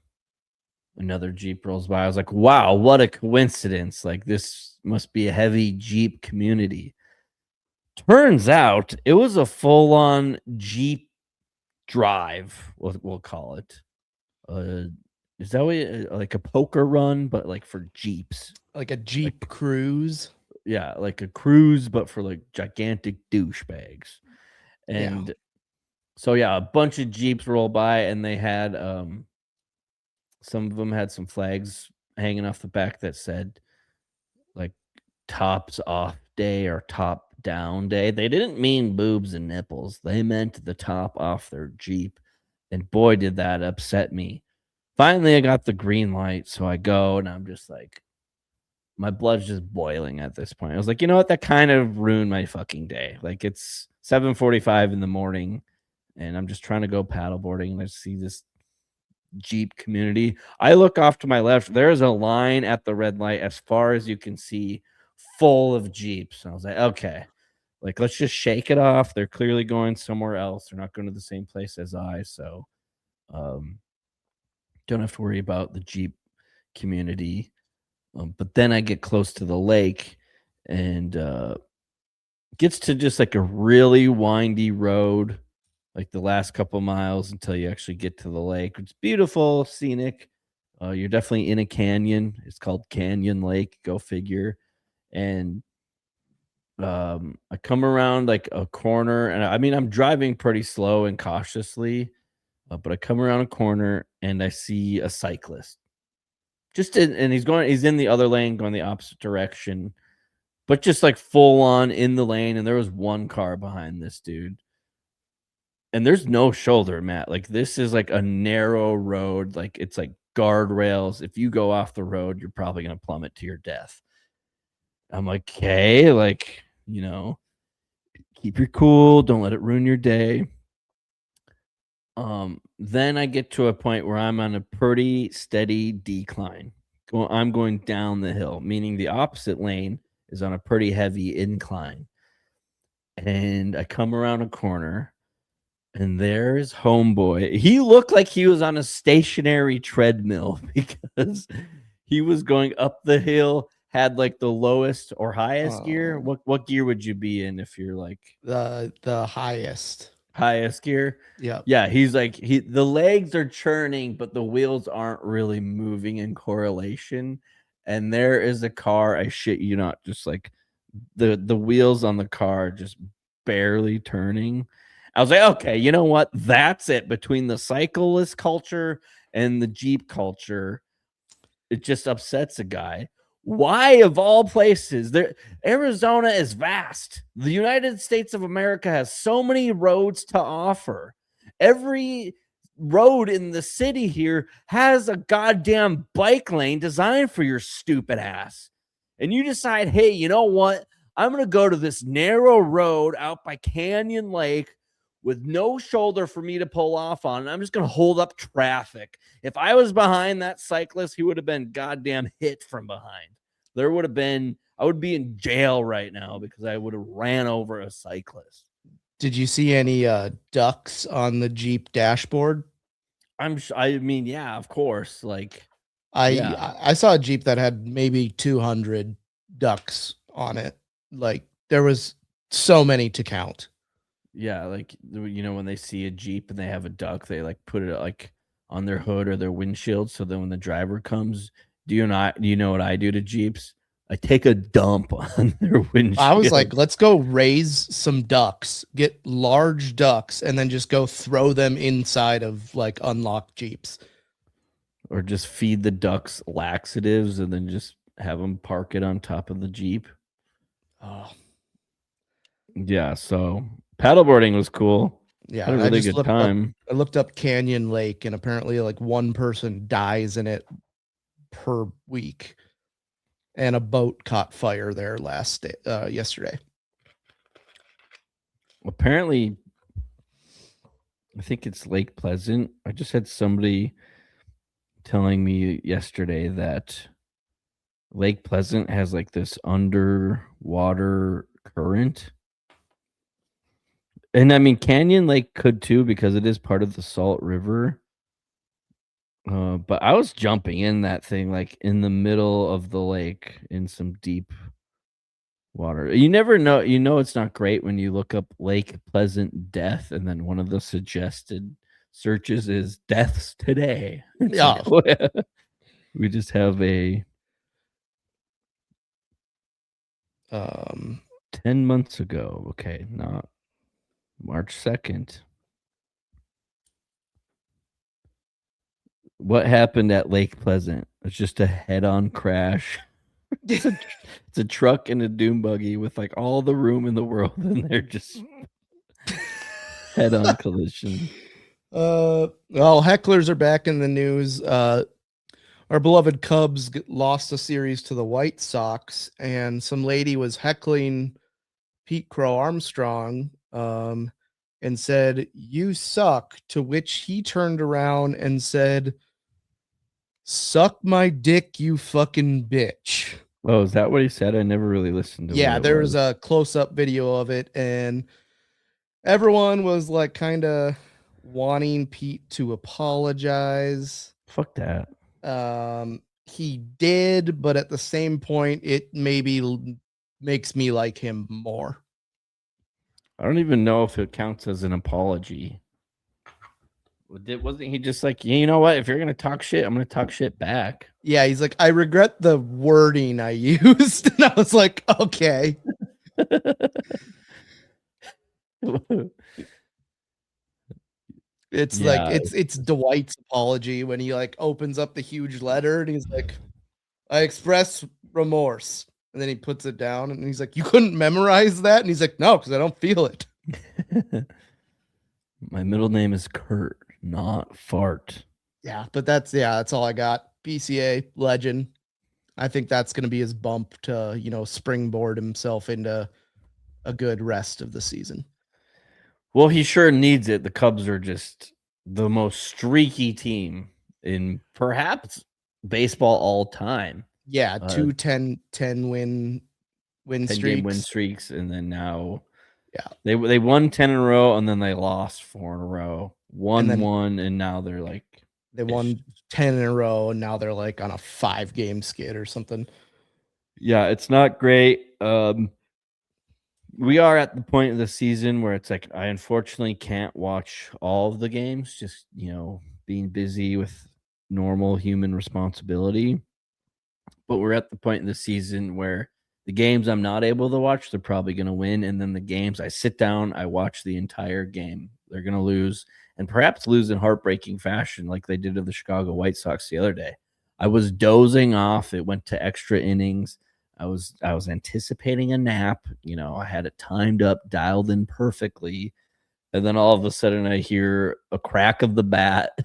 another Jeep rolls by. I was like, wow, what a coincidence. Like, this must be a heavy Jeep community. Turns out it was a full on Jeep drive, we'll call it. Is that what like a poker run, but like for Jeeps? Like a Jeep cruise. Yeah, like a cruise, but for like gigantic douchebags. Yeah. And so, yeah, a bunch of Jeeps roll by, and they had some of them had some flags hanging off the back that said like tops off day or top down day. They didn't mean boobs and nipples. They meant the top off their Jeep. And boy, did that upset me. Finally, I got the green light. So I go, and I'm just like, my blood's just boiling at this point. I was like, you know what? That kind of ruined my fucking day. Like, it's 7:45 in the morning, and I'm just trying to go paddleboarding, and I see this Jeep community. I look off to my left. There's a line at the red light as far as you can see, full of Jeeps. And I was like, okay, like let's just shake it off. They're clearly going somewhere else. They're not going to the same place as I. So don't have to worry about the Jeep community. But then I get close to the lake, and gets to just like a really windy road, like the last couple miles until you actually get to the lake. It's beautiful, scenic. You're definitely in a canyon. It's called Canyon Lake. Go figure. And I come around like a corner, and I mean, I'm driving pretty slow and cautiously, but I come around a corner and I see a cyclist. And he's in the other lane, going the opposite direction, but just like full on in the lane. And there was one car behind this dude. And there's no shoulder, Matt. Like, this is like a narrow road. Like, it's like guardrails. If you go off the road, you're probably going to plummet to your death. I'm like, okay, like, keep your cool. Don't let it ruin your day. Then I get to a point where I'm on a pretty steady decline. I'm going down the hill, meaning the opposite lane is on a pretty heavy incline. And I come around a corner, and there's homeboy. He looked like he was on a stationary treadmill because he was going up the hill, had like the lowest or highest gear. What gear would you be in if you're like The highest gear? Yeah. Yeah, he's like the legs are churning, but the wheels aren't really moving in correlation. And there is a car, I shit you not, just like the wheels on the car just barely turning. I was like, okay, you know what? That's it. Between the cyclist culture and the Jeep culture, it just upsets a guy. Why, of all places, Arizona is vast. The United States of America has so many roads to offer. Every road in the city here has a goddamn bike lane designed for your stupid ass. And you decide, hey, you know what? I'm going to go to this narrow road out by Canyon Lake with no shoulder for me to pull off on. And I'm just going to hold up traffic. If I was behind that cyclist, he would have been goddamn hit from behind. There would have been, I would be in jail right now because I would have ran over a cyclist. Did you see any ducks on the Jeep dashboard? I mean, yeah, of course. Like, I saw a Jeep that had maybe 200 ducks on it. Like there was so many to count. yeah, like, you know, when they see a Jeep and they have a duck, they like put it like on their hood or their windshield. So then when the driver comes, do you know what I do to Jeeps? I take a dump on their windshield. I was like, let's go raise some ducks, get large ducks, and then just go throw them inside of like unlocked Jeeps. Or just feed the ducks laxatives and then just have them park it on top of the Jeep. Oh, Yeah, so paddleboarding was cool. yeah. Had a really good time. I looked up Canyon Lake, and apparently, like one person dies in it per week, and a boat caught fire there yesterday. Apparently, I think it's Lake Pleasant. I just had somebody telling me yesterday that Lake Pleasant has like this underwater current. And I mean, Canyon Lake could too because it is part of the Salt River. But I was jumping in that thing like in the middle of the lake in some deep water. You never know. You know, it's not great when you look up Lake Pleasant death and then one of the suggested searches is deaths today. It's Yeah. like, we just have a 10 months ago. Okay, not March 2nd. What happened at Lake Pleasant? It's just a head-on crash. It's a truck and a dune buggy with like all the room in the world, and they're just head-on collision. Well, hecklers are back in the news. Our beloved Cubs lost a series to the White Sox, and some lady was heckling Pete Crow Armstrong, and said, "You suck," to which he turned around and said, "Suck my dick, you fucking bitch." Oh, is that what he said? I never really listened to Yeah, what it there was. was a close-up video of it, and everyone was like kind of wanting Pete to apologize. Fuck that. He did, but at the same point, it maybe makes me like him more. I don't even know if it counts as an apology. Wasn't he just like, yeah, you know what? If you're gonna talk shit, I'm gonna talk shit back. Yeah, he's like, I regret the wording I used. And I was like, okay. It's Yeah. like it's Dwight's apology when he like opens up the huge letter and he's like, I express remorse. And then he puts it down and he's like, you couldn't memorize that? And he's like, no, because I don't feel it. My middle name is Kurt, not Fart. Yeah, but that's all I got. PCA legend. I think that's going to be his bump to, springboard himself into a good rest of the season. Well, he sure needs it. The Cubs are just the most streaky team in perhaps baseball all time. Yeah, 2 10 win 10 streaks. game win streaks, and then now yeah, they won 10 in a row, and then they lost 4 in a row. Won, and now they're like they won 10 in a row, and now they're like on a 5-game skid or something. Yeah, it's not great. We are at the point of the season where it's like I unfortunately can't watch all of the games, just being busy with normal human responsibility. But we're at the point in the season where The games I'm not able to watch, they're probably going to win. And then the games I sit down, I watch the entire game. They're going to lose, and perhaps lose in heartbreaking fashion like they did to the Chicago White Sox the other day. I was dozing off. It went to extra innings. I was anticipating a nap. I had it timed up, dialed in perfectly. And then all of a sudden I hear a crack of the bat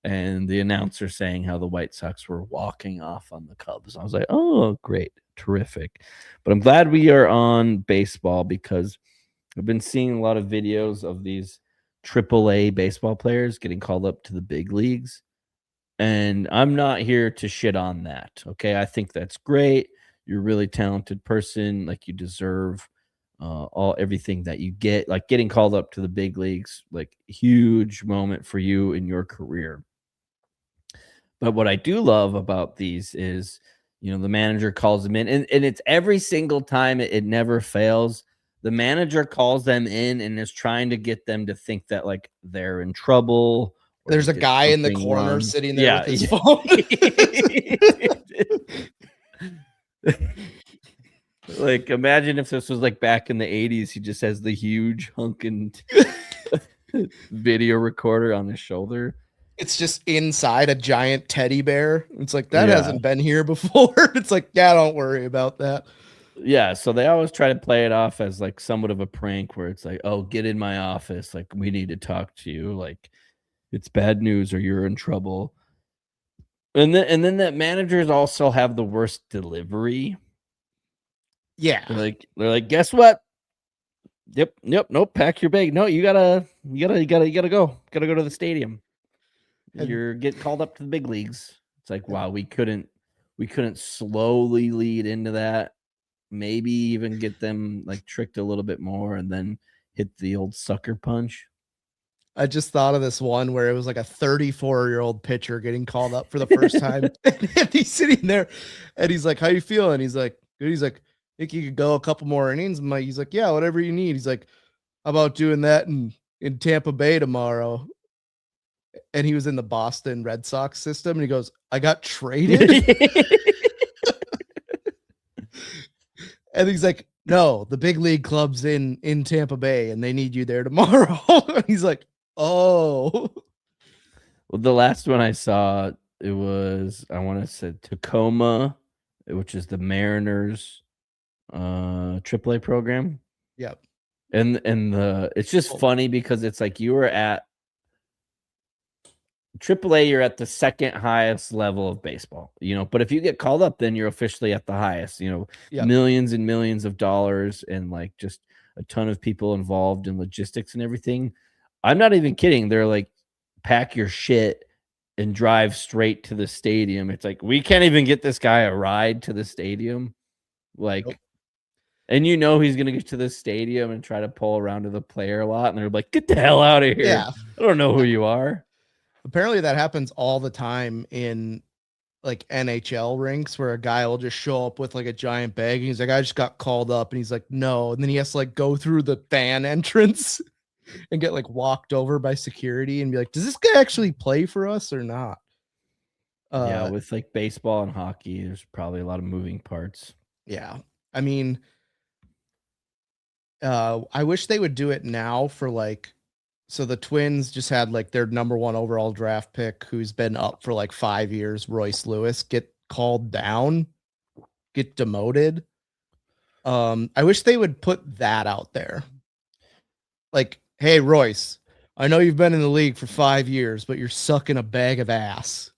and the announcer saying how the White Sox were walking off on the Cubs. I was like, oh, great. Terrific. But I'm glad we are on baseball because I've been seeing a lot of videos of these AAA baseball players getting called up to the big leagues. And I'm not here to shit on that. Okay. I think that's great. You're a really talented person. Like, you deserve everything that you get. Like, getting called up to the big leagues, like, huge moment for you in your career. But what I do love about these is, the manager calls them in, and it's every single time. It never fails. The manager calls them in and is trying to get them to think that, like, they're in trouble. There's a guy in the corner wrong. sitting there with his phone. Like, imagine if this was like back in the 80s. He just has the huge hunking video recorder on his shoulder. It's just inside a giant teddy bear. It's like, that hasn't been here before. It's like, yeah, don't worry about that. Yeah, so they always try to play it off as like somewhat of a prank where it's like, oh, get in my office. Like, we need to talk to you. Like, it's bad news or you're in trouble. And then that managers also have the worst delivery. Yeah. They're like, guess what? Yep, nope, pack your bag. No, you gotta go. Gotta go to the stadium. You're getting called up to the big leagues. It's like, wow, we couldn't slowly lead into that. Maybe even get them like tricked a little bit more and then hit the old sucker punch. I just thought of this one where it was like a 34-year-old pitcher getting called up for the first time. And he's sitting there and he's like, how you feeling? He's like, good. He's like, think you could go a couple more innings? He's like, yeah, whatever you need. He's like, how about doing that in Tampa Bay tomorrow? And he was in the Boston Red Sox system. And he goes, I got traded. And he's like, no, the big league club's in Tampa Bay and they need you there tomorrow. He's like, oh. Well, the last one I saw, it was, I want to say Tacoma, which is the Mariners AAA program. Yep. And it's just funny because it's like you were at AAA, you're at the second highest level of baseball, but if you get called up, then you're officially at the highest, Yep. Millions and millions of dollars and like just a ton of people involved in logistics and everything. I'm not even kidding. They're like, pack your shit and drive straight to the stadium. It's like, we can't even get this guy a ride to the stadium. Like, nope. And he's going to get to the stadium and try to pull around to the player lot. And they're like, get the hell out of here. Yeah. I don't know who you are. Apparently that happens all the time in like NHL rinks where a guy will just show up with like a giant bag. And he's like, I just got called up. And he's like, no. And then he has to like go through the fan entrance and get like walked over by security and be like, does this guy actually play for us or not? Yeah, with like baseball and hockey, there's probably a lot of moving parts. Yeah. I mean, I wish they would do it now for like, so the Twins just had like their number 1 overall draft pick who's been up for like 5 years, Royce Lewis, get called down, get demoted. I wish they would put that out there. Like, hey, Royce, I know you've been in the league for 5 years, but you're sucking a bag of ass.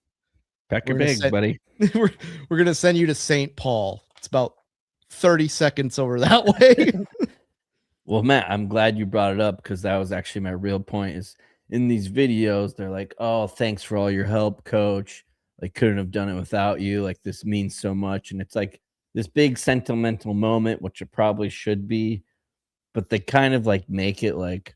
Pack your bags, buddy. We're going to send you to St. Paul. It's about 30 seconds over that way. Well, Matt, I'm glad you brought it up because that was actually my real point is in these videos, they're like, oh, thanks for all your help, coach. Like, couldn't have done it without you. Like, this means so much. And it's like this big sentimental moment, which it probably should be. But they kind of like make it like,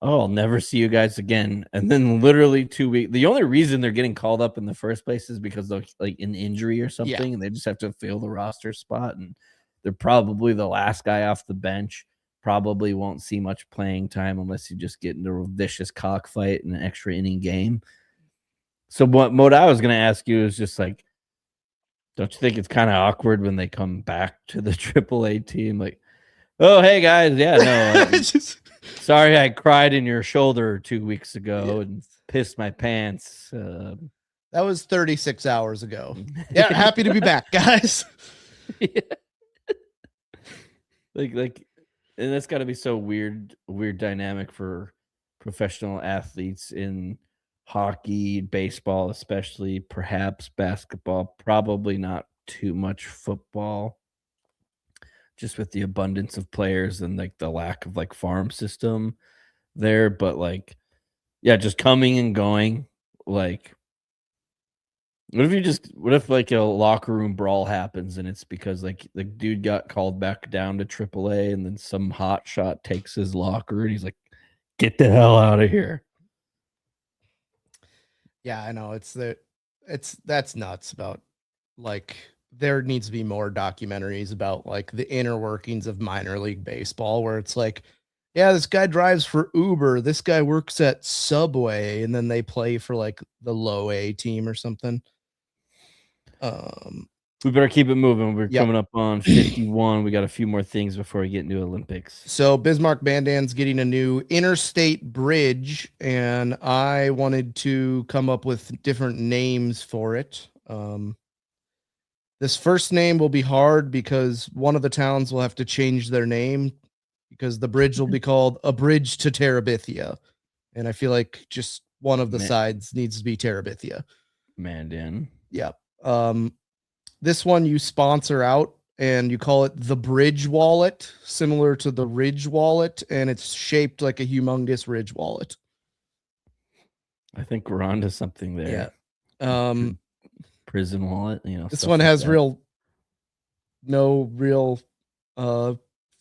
oh, I'll never see you guys again. And then literally 2 weeks. The only reason they're getting called up in the first place is because of like an injury or something. Yeah. And they just have to fill the roster spot. And they're probably the last guy off the bench. Probably won't see much playing time unless you just get into a vicious cockfight in an extra inning game. So what I was going to ask you is just like, Don't you think it's kind of awkward when they come back to the AAA team? Like, oh, hey guys, yeah, no, Just- sorry, I cried in your shoulder 2 weeks ago and pissed my pants. that was 36 hours ago. Yeah, happy to be back, guys. Yeah. like, and that's got to be so weird dynamic for professional athletes in hockey, baseball, especially, perhaps basketball, probably not too much football, just with the abundance of players and like the lack of like farm system there. But like, yeah, just coming and going. Like, what if like a locker room brawl happens and it's because like the dude got called back down to AAA and then some hot shot takes his locker and he's like, get the hell out of here. Yeah, I know. That's nuts about like there needs to be more documentaries about like the inner workings of minor league baseball where it's like, yeah, this guy drives for Uber, this guy works at Subway, and then they play for like the low A team or something. We better keep it moving. We're Yep. coming up on 51. We got a few more things before we get into Olympics. So Bismarck Bandand's getting a new interstate bridge, and I wanted to come up with different names for it. This first name will be hard because one of the towns will have to change their name because the bridge will be called A Bridge to Terabithia. And I feel like just one of the sides needs to be Terabithia. Mandan. Yeah. This one you sponsor out and you call it the Bridge Wallet, similar to the Ridge Wallet, and it's shaped like a humongous Ridge Wallet. I think we're on to something there. Yeah. Prison wallet, This one has no real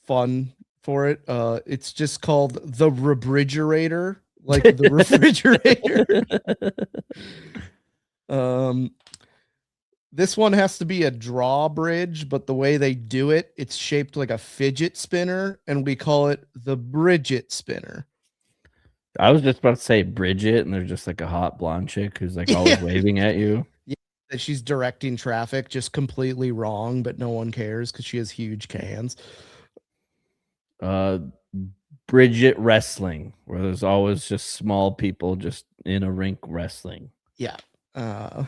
fun for it. It's just called the Refrigerator, like the refrigerator. This one has to be a drawbridge, but the way they do it, it's shaped like a fidget spinner, and we call it the Bridget spinner. I was just about to say Bridget, and there's just like a hot blonde chick who's like always waving at you. Yeah, that she's directing traffic just completely wrong, but no one cares because she has huge cans. Bridget wrestling, where there's always just small people just in a rink wrestling. Yeah. I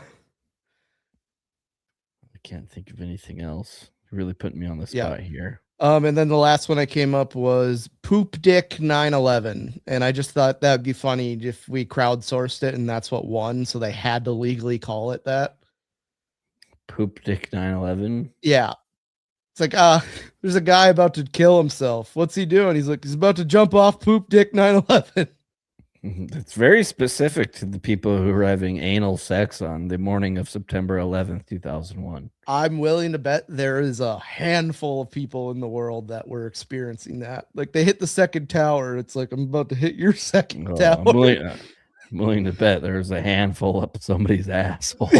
can't think of anything else. You're really putting me on the spot here. And then the last one I came up was Poop Dick 911. And I just thought that would be funny if we crowdsourced it and that's what won. So they had to legally call it that. Poop Dick 911. Yeah. It's like, there's a guy about to kill himself. What's he doing? He's like, he's about to jump off Poop Dick 911. It's very specific to the people who are having anal sex on the morning of September 11th, 2001. I'm willing to bet there is a handful of people in the world that were experiencing that. Like they hit the second tower. It's like, I'm about to hit your second tower. I'm willing to bet there's a handful up somebody's asshole.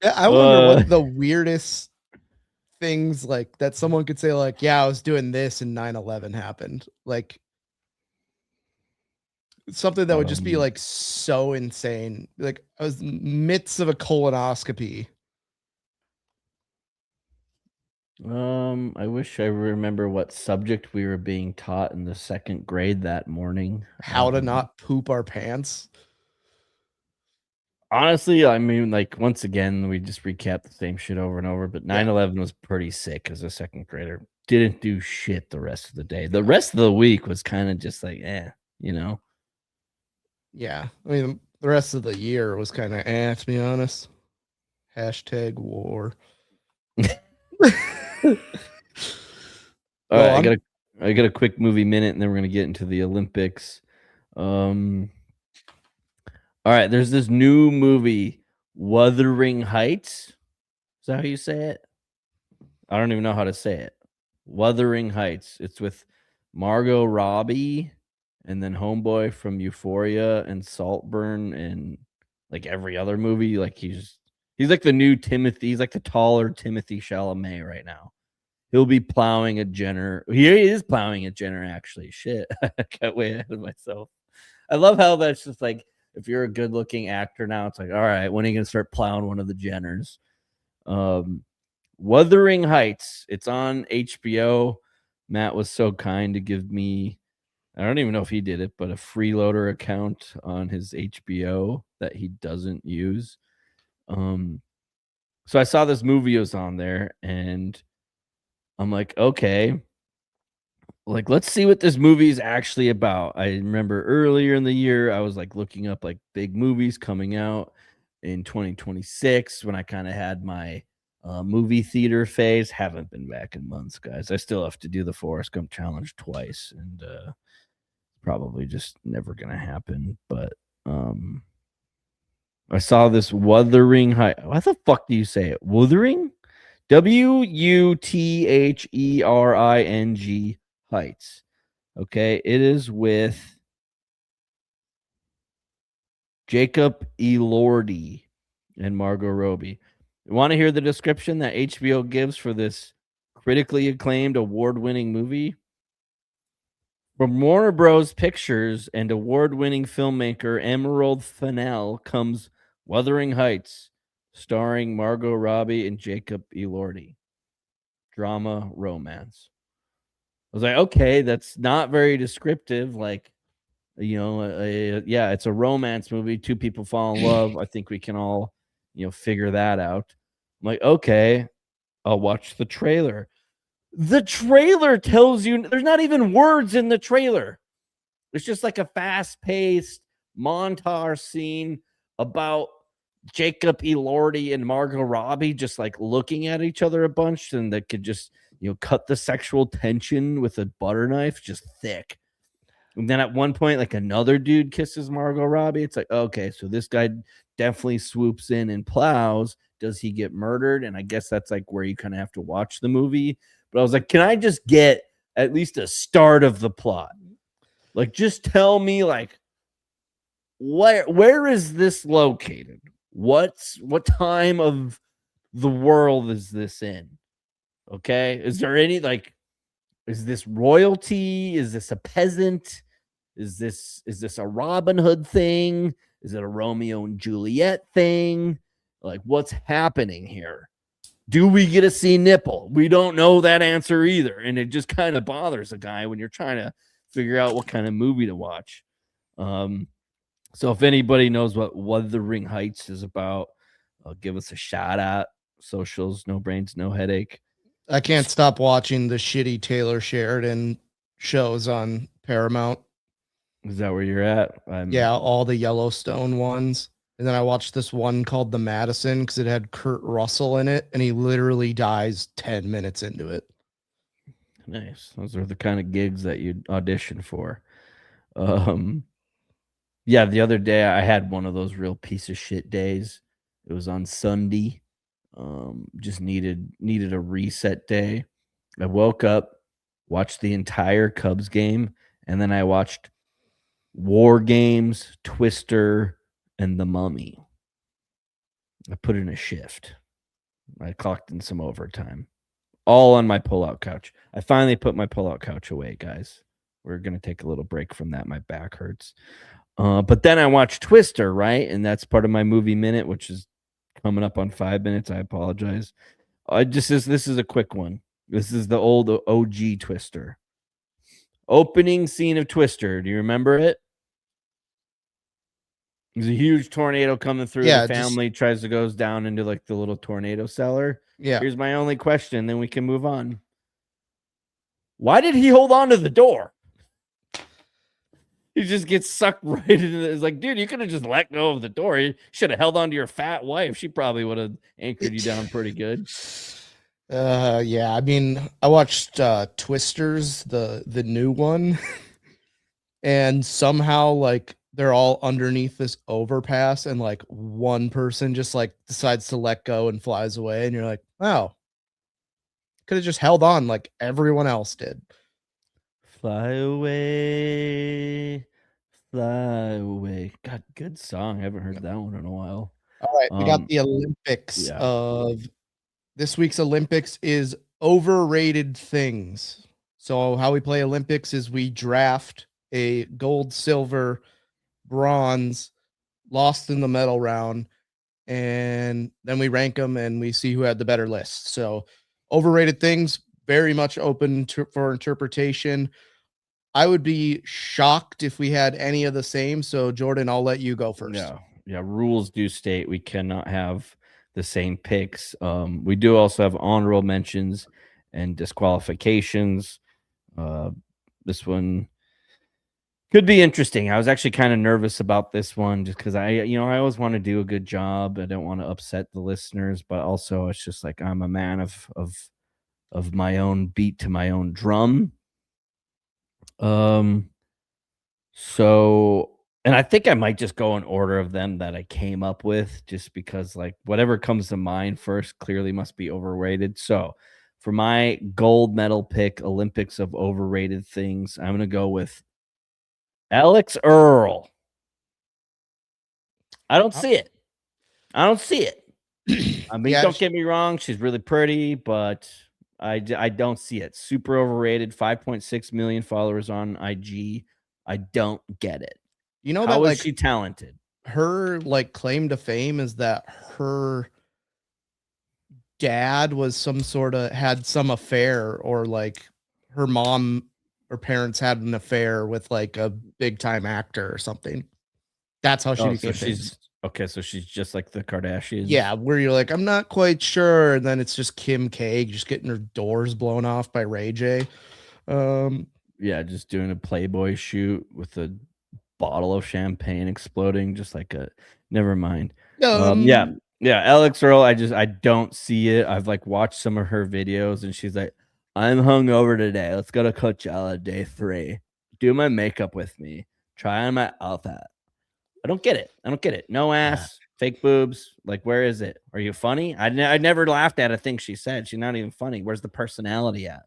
Yeah, I wonder what the weirdest things like that someone could say, like, yeah, I was doing this and 9/11 happened. Like something that would just be like so insane. Like I was midst of a colonoscopy. I wish I remember what subject we were being taught in the second grade that morning. How to not poop our pants. Honestly, I mean, like, once again, we just recap the same shit over and over, but 9/11 was pretty sick as a second grader. Didn't do shit the rest of the day. The rest of the week was kind of just like, you know? Yeah. I mean, the rest of the year was kind of to be honest. Hashtag war. All right, I got a quick movie minute, and then we're gonna get into the Olympics. All right, there's this new movie, Wuthering Heights. Is that how you say it? I don't even know how to say it. Wuthering Heights. It's with Margot Robbie and then Homeboy from Euphoria and Saltburn and like every other movie. Like he's like the new Timothy. He's like the taller Timothy Chalamet right now. He'll be plowing a Jenner. He is plowing a Jenner, actually. Shit. I got way ahead of myself. I love how that's just like if you're a good looking actor now, it's like, all right, when are you gonna start plowing one of the Jenners? Wuthering Heights. It's on HBO. Matt was so kind to give me, I don't even know if he did it, but a freeloader account on his HBO that he doesn't use. So I saw this movie was on there, and I'm like, okay, like let's see what this movie is actually about. I remember earlier in the year I was like looking up like big movies coming out in 2026 when I kind of had my movie theater phase. Haven't been back in months, guys. I still have to do the Forrest Gump challenge twice, and probably just never gonna happen. But I saw this Wuthering Heights. What the fuck do you say it? Wuthering? Wuthering Heights. Okay, it is with Jacob Elordi and Margot Robbie. You want to hear the description that HBO gives for this critically acclaimed, award-winning movie? From Warner Bros. Pictures and award-winning filmmaker Emerald Fennell comes Wuthering Heights, starring Margot Robbie and Jacob Elordi. Drama, romance. I was like, okay, that's not very descriptive. Like, yeah, it's a romance movie. Two people fall in love. I think we can all, figure that out. I'm like, okay, I'll watch the trailer. The trailer tells you there's not even words in the trailer. It's just like a fast-paced montage scene about Jacob Elordi and Margot Robbie just like looking at each other a bunch, and that could just cut the sexual tension with a butter knife, just thick. And then at one point, like another dude kisses Margot Robbie. It's like, okay, so this guy definitely swoops in and plows. Does he get murdered? And I guess that's like where you kind of have to watch the movie. But I was like, can I just get at least a start of the plot? Like, just tell me, like, where is this located? What time of the world is this in? Okay, is there any like, is this royalty? Is this a peasant? Is this a Robin Hood thing? Is it a Romeo and Juliet thing? Like, what's happening here? Do we get to see nipple? We don't know that answer either. And it just kind of bothers a guy when you're trying to figure out what kind of movie to watch. So if anybody knows what Wuthering Heights is about, give us a shout out. Socials, No Brains, No Headache. I can't stop watching the shitty Taylor Sheridan shows on Paramount. Is that where you're at? Yeah, all the Yellowstone ones. And then I watched this one called The Madison because it had Kurt Russell in it, and he literally dies 10 minutes into it. Nice. Those are the kind of gigs that you'd audition for. Yeah, the other day I had one of those real piece of shit days. It was on Sunday. Just needed a reset day. I woke up, watched the entire Cubs game, and then I watched War Games, Twister, and The Mummy. I put in a shift. I clocked in some overtime. All on my pull-out couch. I finally put my pull-out couch away, guys. We're going to take a little break from that. My back hurts. But then I watched Twister, right? And that's part of my movie minute, which is coming up on 5 minutes. I apologize. This is a quick one. This is the old OG Twister. Opening scene of Twister. Do you remember it? There's a huge tornado coming through. Yeah, the family goes down into like the little tornado cellar. Yeah. Here's my only question, then we can move on. Why did he hold on to the door? He just gets sucked right into it. It's like, dude, you could have just let go of the door. You should have held on to your fat wife. She probably would have anchored you down pretty good. Yeah, I mean, I watched Twisters, the new one, and somehow like they're all underneath this overpass, and like one person just like decides to let go and flies away, and you're like, wow, could have just held on like everyone else did. Fly away, fly away. God, good song. I haven't heard that one in a while. All right, we got the Olympics of this week's Olympics is overrated things. So how we play Olympics is we draft a gold, silver, bronze, lost in the medal round, and then we rank them and we see who had the better list. So overrated things, very much open for interpretation. I would be shocked if we had any of the same. So Jordan, I'll let you go first. Yeah. Rules do state we cannot have the same picks. We do also have honorable mentions and disqualifications. This one could be interesting. I was actually kind of nervous about this one just because I always want to do a good job. I don't want to upset the listeners, but also it's just like I'm a man of my own beat to my own drum. So, and I think I might just go in order of them that I came up with, just because like whatever comes to mind first clearly must be overrated. So, for my gold medal pick, Olympics of overrated things, I'm gonna go with Alex Earl. I don't see it. I don't see it. I mean, Yeah, don't get me wrong, she's really pretty, but I don't see it. Super overrated. 5.6 million followers on IG. I don't get it. you know How that is like she talented? her like claim to fame is that her dad was some sort of had some affair, or like her mom or parents had an affair with like a big time actor or something. That's how she Oh, so became famous. she's okay. So she's just like the Kardashians. Yeah, where you're like, I'm not quite sure, and then it's just Kim K just getting her doors blown off by Ray J. Yeah, just doing a Playboy shoot with a bottle of champagne exploding, just like a. Never mind. Yeah. Alex Earl. I don't see it. I've like watched some of her videos, and she's like, "I'm hungover today. Let's go to Coachella day 3. Do my makeup with me. Try on my outfit." I don't get it. No ass, fake boobs. Like, where is it? Are you funny? I never laughed at a thing she said. She's not even funny. Where's the personality at?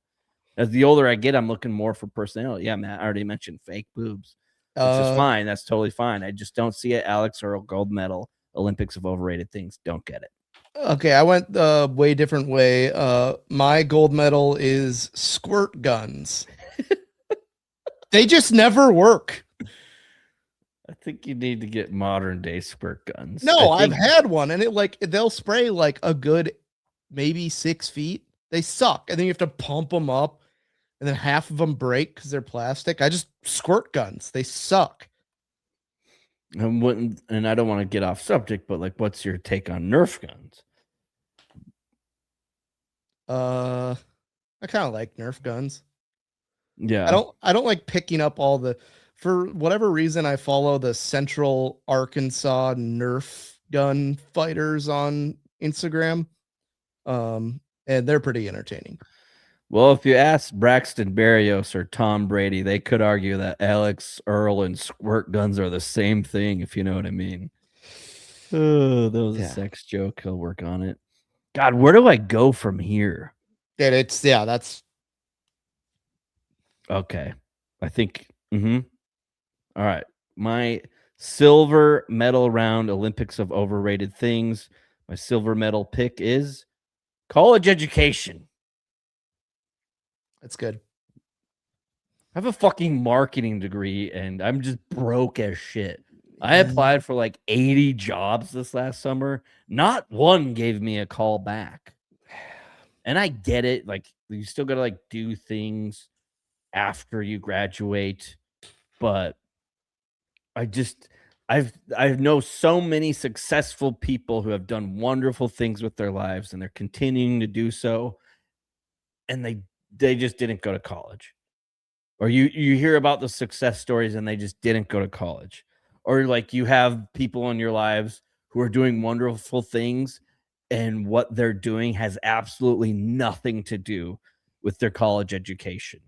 As the older I get, I'm looking more for personality. Yeah, Matt, I already mentioned fake boobs, which is fine. That's totally fine. I just don't see it. Alex Earl, gold medal, Olympics of overrated things. Don't get it. Okay, I went the way different way. My gold medal is squirt guns. They just never work. I think you need to get modern day squirt guns. No, I I've think, had one, and it like they'll spray like a good maybe 6 feet. They suck, and then you have to pump them up, and then half of them break because they're plastic. I just squirt guns. They suck. and I don't want to get off subject, but like, what's your take on Nerf guns? I kind of like Nerf guns. Yeah, I don't like picking up all the, for whatever reason I follow the Central Arkansas Nerf gun fighters on Instagram. And they're pretty entertaining. Well, if you ask Braxton Berrios or Tom Brady, they could argue that Alex Earl and squirt guns are the same thing, if you know what I mean. Oh, that was a sex joke. He'll work on it. God, where do I go from here? And that's Okay. I think. All right. My silver medal round Olympics of overrated things. My silver medal pick is college education. that's good. I have a fucking marketing degree and I'm just broke as shit. I applied for like 80 jobs this last summer. Not one gave me a call back. And I get it. Like, you still got to like do things after you graduate. But I know so many successful people who have done wonderful things with their lives and they're continuing to do so. And they just didn't go to college. Or you hear about the success stories and they just didn't go to college. Or like you have people in your lives who are doing wonderful things and what they're doing has absolutely nothing to do with their college education.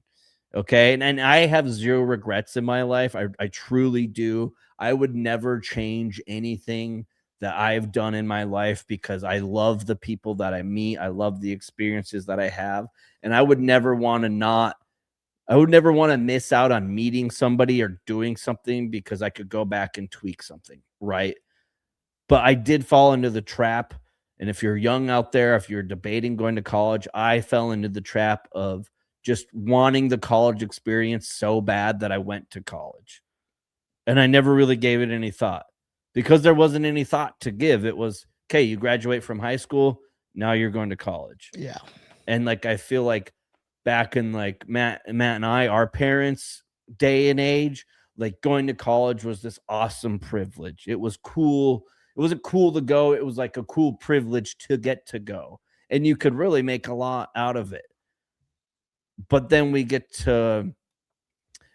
Okay. And I have zero regrets in my life. I truly do. I would never change anything that I've done in my life because I love the people that I meet. I love the experiences that I have. And I would never want to miss out on meeting somebody or doing something because I could go back and tweak something, right? But I did fall into the trap. And if you're young out there, if you're debating going to college, I fell into the trap of just wanting the college experience so bad that I went to college. And I never really gave it any thought because there wasn't any thought to give. It was, okay, you graduate from high school, now you're going to college. Yeah. And like, I feel like back in like Matt and I, our parents' day and age, like going to college was this awesome privilege. It was cool. It wasn't cool to go. It was like a cool privilege to get to go. And you could really make a lot out of it. But then we get to,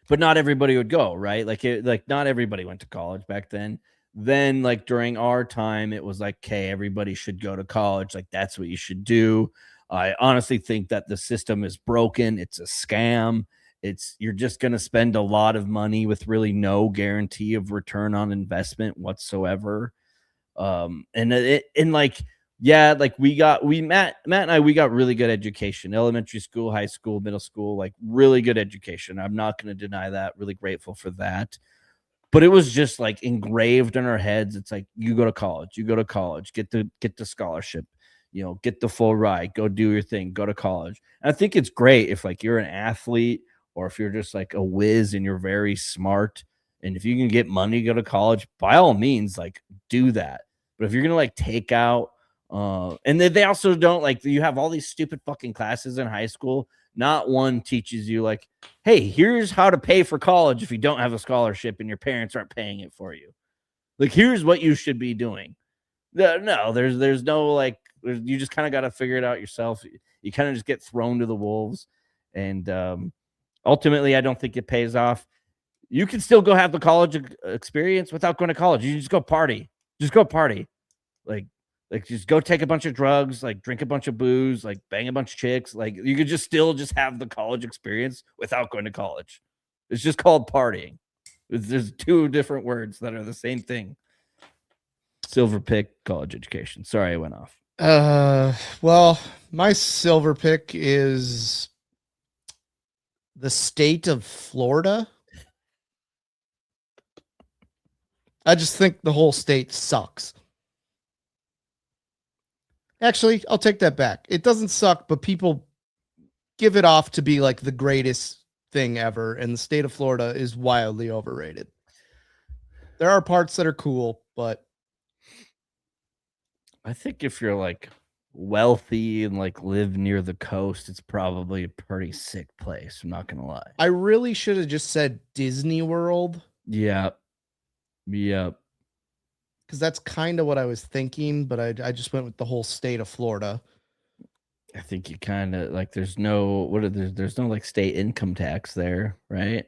but not everybody would go, right? Like not everybody went to college back then. Then like during our time, it was like, okay, everybody should go to college. Like that's what you should do. I honestly think that the system is broken. It's a scam. You're just going to spend a lot of money with really no guarantee of return on investment whatsoever. And like, yeah, like Matt and I, we got really good education, elementary school, high school, middle school, like really good education. I'm not going to deny that. Really grateful for that. But it was just like engraved in our heads. It's like, you go to college, get the scholarship, get the full ride, go do your thing, go to college. And I think it's great if like you're an athlete or if you're just like a whiz and you're very smart. And if you can get money to go to college, by all means, like do that. But if you're going to like take out, and they also don't like, you have all these stupid fucking classes in high school. Not one teaches you like, hey, here's how to pay for college if you don't have a scholarship and your parents aren't paying it for you. Like, here's what you should be doing. No, there's no like, you just kind of got to figure it out yourself. You kind of just get thrown to the wolves. And ultimately, I don't think it pays off. You can still go have the college experience without going to college. You just go party. Like just go take a bunch of drugs, like drink a bunch of booze, like bang a bunch of chicks. Like you could just still just have the college experience without going to college. It's just called partying. There's two different words that are the same thing. Silver pick, college education. Sorry, I went off. Well, my silver pick is the state of Florida. I just think the whole state sucks. Actually, I'll take that back. It doesn't suck, but people give it off to be like the greatest thing ever, and the state of Florida is wildly overrated. There are parts that are cool, but I think if you're like wealthy and like live near the coast, it's probably a pretty sick place. I'm not gonna lie. I really should have just said Disney World. Yep. Because that's kind of what I was thinking, but I just went with the whole state of Florida. I think you kind of like there's no like state income tax there, right?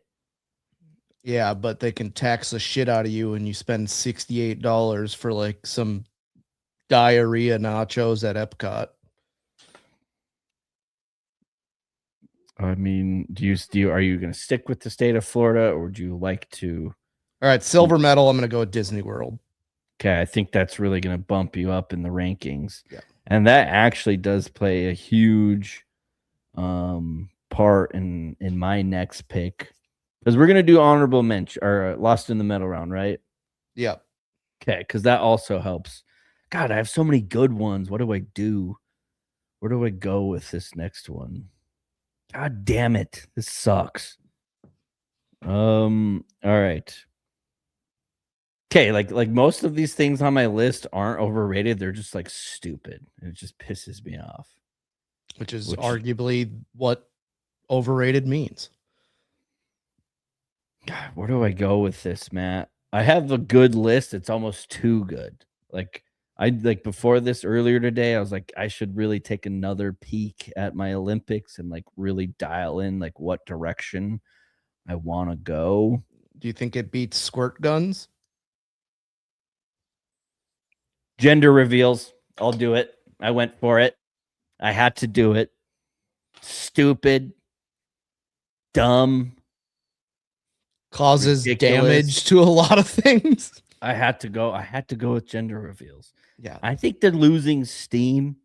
Yeah, but they can tax the shit out of you and you spend $68 for like some diarrhea nachos at Epcot. I mean, are you going to stick with the state of Florida or would you like to? All right, silver medal. I'm going to go with Disney World. Okay, I think that's really going to bump you up in the rankings. Yeah. And that actually does play a huge part in my next pick. Because we're going to do honorable mention or lost in the medal round, right? Yeah. Okay, because that also helps. God, I have so many good ones. What do I do? Where do I go with this next one? God damn it. This sucks. All right. Okay, like most of these things on my list aren't overrated. They're just like stupid. And it just pisses me off. Which is arguably what overrated means. God, where do I go with this, Matt? I have a good list. It's almost too good. Like before this earlier today, I was like, I should really take another peek at my Olympics and like really dial in like what direction I want to go. Do you think it beats squirt guns? Gender reveals. I'll do it. I went for it. I had to do it. Stupid. Dumb. Causes ridiculous. Damage to a lot of things. I had to go with gender reveals. Yeah. I think they're losing steam,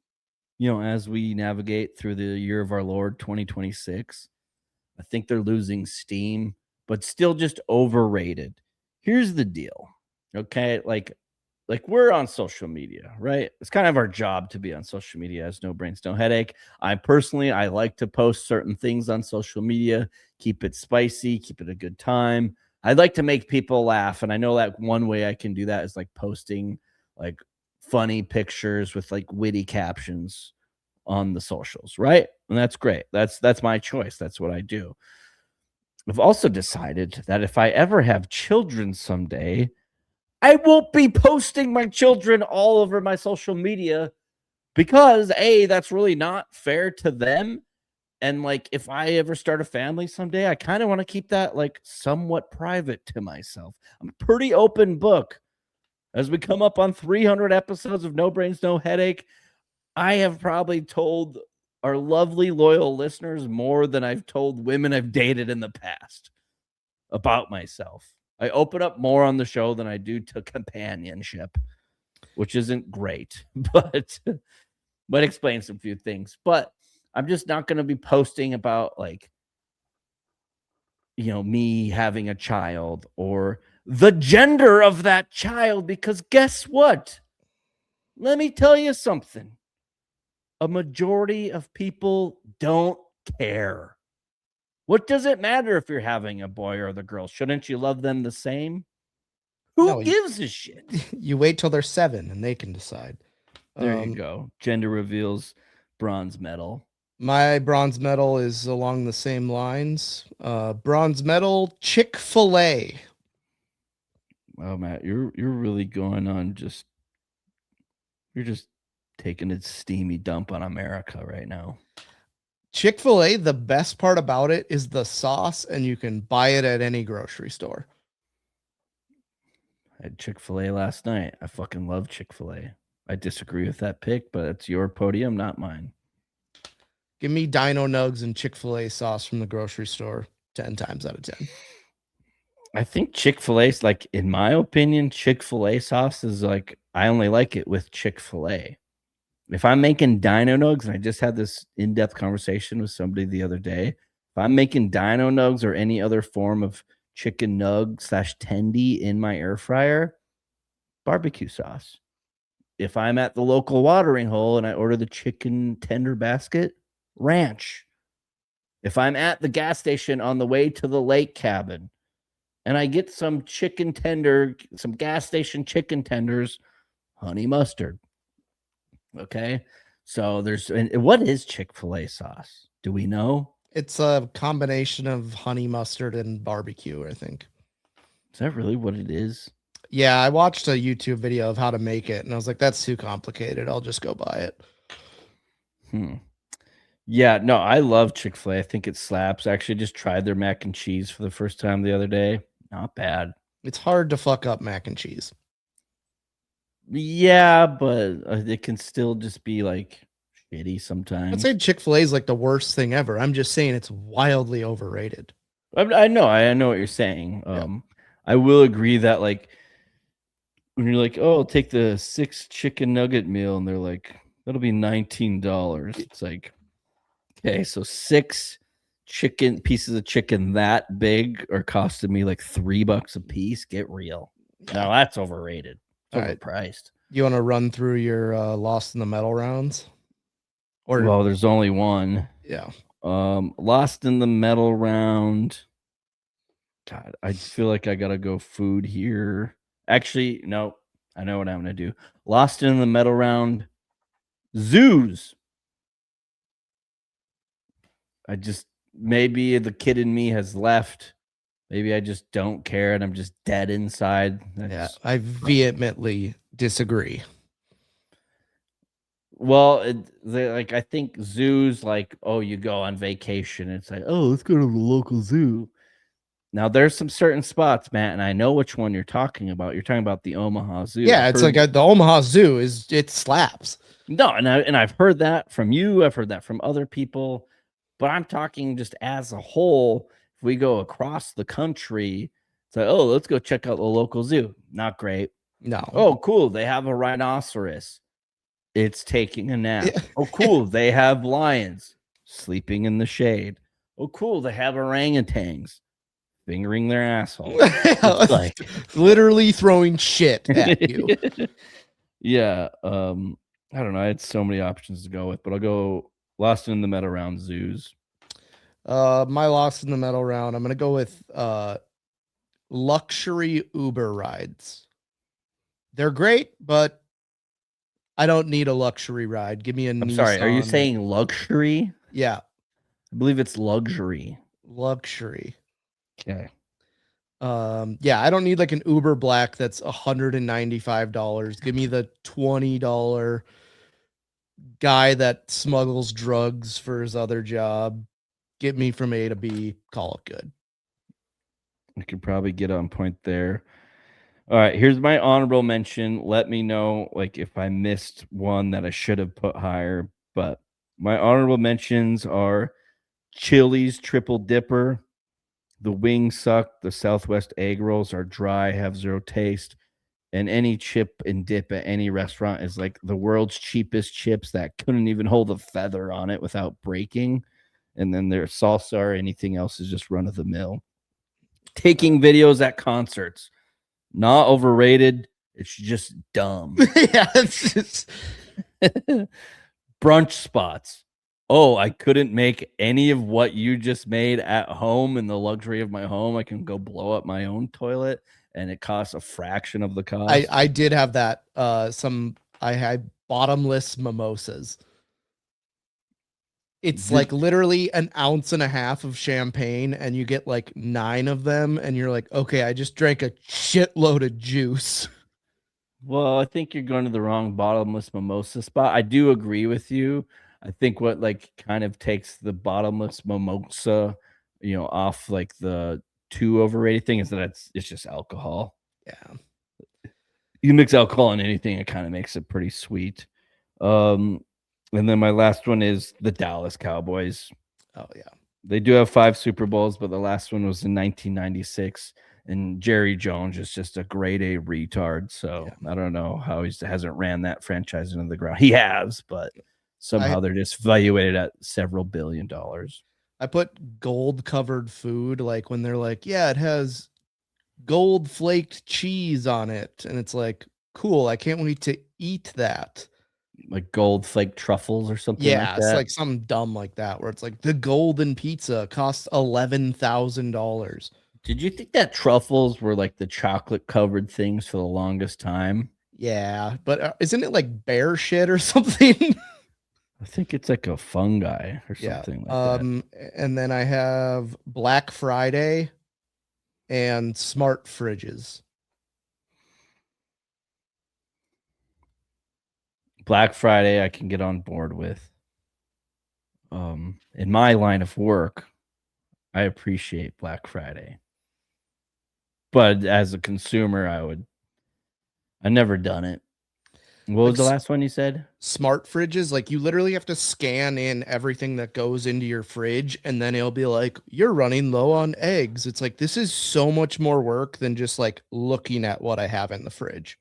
as we navigate through the year of our Lord 2026. I think they're losing steam, but still just overrated. Here's the deal. Okay, like we're on social media, right? It's kind of our job to be on social media as No Brains, No Headache. I like to post certain things on social media, keep it spicy, keep it a good time. I'd like to make people laugh, and I know that one way I can do that is like posting like funny pictures with like witty captions on the socials, right? And that's great. That's my choice. That's what I do. I've also decided that if I ever have children someday, I won't be posting my children all over my social media because A, that's really not fair to them. And like if I ever start a family someday, I kind of want to keep that like somewhat private to myself. I'm a pretty open book. As we come up on 300 episodes of No Brains, No Headache, I have probably told our lovely loyal listeners more than I've told women I've dated in the past about myself. I open up more on the show than I do to companionship, which isn't great, but might explain some few things. But I'm just not going to be posting about like, me having a child or the gender of that child, because guess what? Let me tell you something. A majority of people don't care. What does it matter if you're having a boy or the girl? Shouldn't you love them the same? Who No, gives a shit? You wait till they're 7 and they can decide. There you go. Gender reveals, bronze medal. My bronze medal is along the same lines. Bronze medal, Chick-fil-A. Wow, Matt, you're really going on you're just taking a steamy dump on America right now. Chick-fil-A, the best part about it is the sauce, and you can buy it at any grocery store. I had Chick-fil-A last night. I fucking love Chick-fil-A. I disagree with that pick, but it's your podium, not mine. Give me Dino Nugs and Chick-fil-A sauce from the grocery store 10 times out of 10. I think Chick-fil-A's, like, in my opinion, Chick-fil-A sauce is like, I only like it with Chick-fil-A. If I'm making Dino Nugs, and I just had this in-depth conversation with somebody the other day, if I'm making Dino Nugs or any other form of chicken nug / tendy in my air fryer, barbecue sauce. If I'm at the local watering hole and I order the chicken tender basket, ranch. If I'm at the gas station on the way to the lake cabin and I get some gas station chicken tenders, honey mustard. Okay. So what is Chick-fil-A sauce? Do we know? It's a combination of honey mustard and barbecue, I think. Is that really what it is? Yeah, I watched a YouTube video of how to make it, and I was like, that's too complicated. I'll just go buy it. Yeah, no, I love Chick-fil-A. I think it slaps. I actually just tried their mac and cheese for the first time the other day. Not bad. It's hard to fuck up mac and cheese. Yeah, but it can still just be like shitty sometimes. I'd say Chick-fil-A is like the worst thing ever. I'm just saying it's wildly overrated. I know what you're saying. I will agree that like when you're like, oh, I'll take the 6 chicken nugget meal, and they're like, that'll be $19. It's like, okay, so 6 pieces of chicken that big are costing me like $3 a piece. Get real. No, that's overrated. It's overpriced. You want to run through your Lost in the Metal rounds? Well, there's only one. Yeah. Lost in the Metal round. God, I feel like I gotta go food here. Actually, no, I know what I'm gonna do. Lost in the Metal round. Zoos. Maybe the kid in me has left. Maybe I just don't care and I'm just dead inside. I vehemently disagree. Well, I think zoos, like, oh, you go on vacation. It's like, oh, let's go to the local zoo. Now, there's some certain spots, Matt, and I know which one you're talking about. You're talking about the Omaha Zoo. Yeah, it's like the Omaha Zoo it slaps. No, and I've heard that from you. I've heard that from other people. But I'm talking just as a whole. If we go across the country, it's like, oh, let's go check out the local zoo. Not great. No. Oh, cool. They have a rhinoceros. It's taking a nap. Yeah. Oh, cool. They have lions sleeping in the shade. Oh, cool. They have orangutans fingering their asshole. Like literally throwing shit at you. Yeah. I don't know. I had so many options to go with, but I'll go Lost in the Metal round zoos. My Lost in the Metal round, I'm gonna go with luxury Uber rides. They're great, but I don't need a luxury ride. Give me a I'm sorry. Are you Nissan. saying luxury? Yeah, I believe it's luxury. luxury. Okay. Yeah, I don't need like an Uber Black that's $195. Give me the $20 guy that smuggles drugs for his other job. Get me from A to B. Call it good. I could probably get on point there. All right, here's my honorable mention. Let me know like if I missed one that I should have put higher. But my honorable mentions are Chili's Triple Dipper. The wings suck. The Southwest egg rolls are dry, have zero taste. And any chip and dip at any restaurant is like the world's cheapest chips that couldn't even hold a feather on it without breaking. And then their salsa or anything else is just run of the mill. Taking videos at concerts, not overrated. It's just dumb. Yeah, it's just Brunch spots. Oh, I couldn't make any of what you just made at home in the luxury of my home. I can go blow up my own toilet and it costs a fraction of the cost. I did have that. I had bottomless mimosas. It's like literally an ounce and a half of champagne, and you get like 9 of them, and you're like, okay, I just drank a shitload of juice. Well, I think you're going to the wrong bottomless mimosa spot. I do agree with you. I think what like kind of takes the bottomless mimosa, off like the too overrated thing is that it's just alcohol. Yeah. You mix alcohol in anything, it kind of makes it pretty sweet. And then my last one is the Dallas Cowboys. Oh yeah. They do have 5 Super Bowls, but the last one was in 1996. And Jerry Jones is just a grade A retard. So I don't know how he hasn't ran that franchise into the ground. He has, but somehow they're just valuated at several $1 billion. I put gold covered food, like when they're like, yeah, it has gold flaked cheese on it. And it's like, cool. I can't wait to eat that. Like gold flake truffles or something Yeah, like that. it's like something dumb like that, where it's like the golden pizza costs $11,000. Did you think that truffles were like the chocolate covered things for the longest time? Yeah, but isn't it like bear shit or something? I think it's like a fungi or something like that. And then I have Black Friday and smart fridges. Black Friday, I can get on board with. In my line of work, I appreciate Black Friday. But as a consumer, I never done it. What was the last one you said? Smart fridges, like you literally have to scan in everything that goes into your fridge, and then it'll be like, you're running low on eggs. It's like, this is so much more work than just like looking at what I have in the fridge.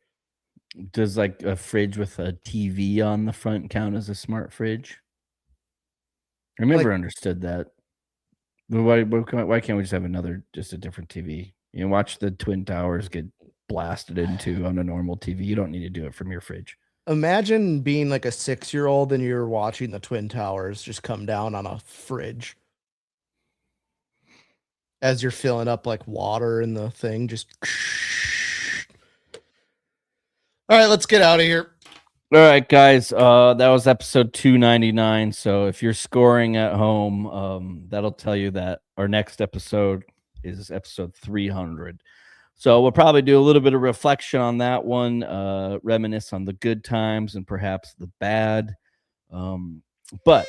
Does like a fridge with a TV on the front count as a smart fridge? I never understood that. Why can't we just have just a different TV? Watch the Twin Towers get blasted into on a normal TV. You don't need to do it from your fridge. Imagine being like a 6-year-old and you're watching the Twin Towers just come down on a fridge as you're filling up like water in the thing. Just all right, let's get out of here. All right, guys. That was episode 299. So if you're scoring at home, that'll tell you that our next episode is episode 300. So we'll probably do a little bit of reflection on that one, reminisce on the good times and perhaps the bad. But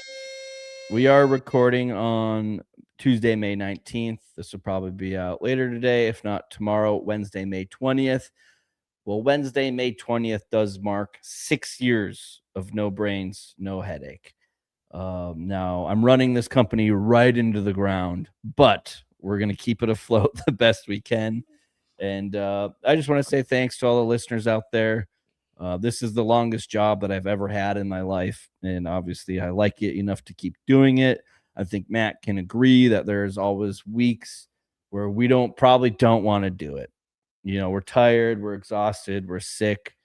we are recording on Tuesday, May 19th. This will probably be out later today, if not tomorrow, Wednesday, May 20th. Well, Wednesday, May 20th does mark 6 years of No Brains, No Headache. Now, I'm running this company right into the ground, but we're going to keep it afloat the best we can. And I just want to say thanks to all the listeners out there. This is the longest job that I've ever had in my life. And obviously, I like it enough to keep doing it. I think Matt can agree that there's always weeks where we probably don't want to do it. We're tired, we're exhausted, we're sick,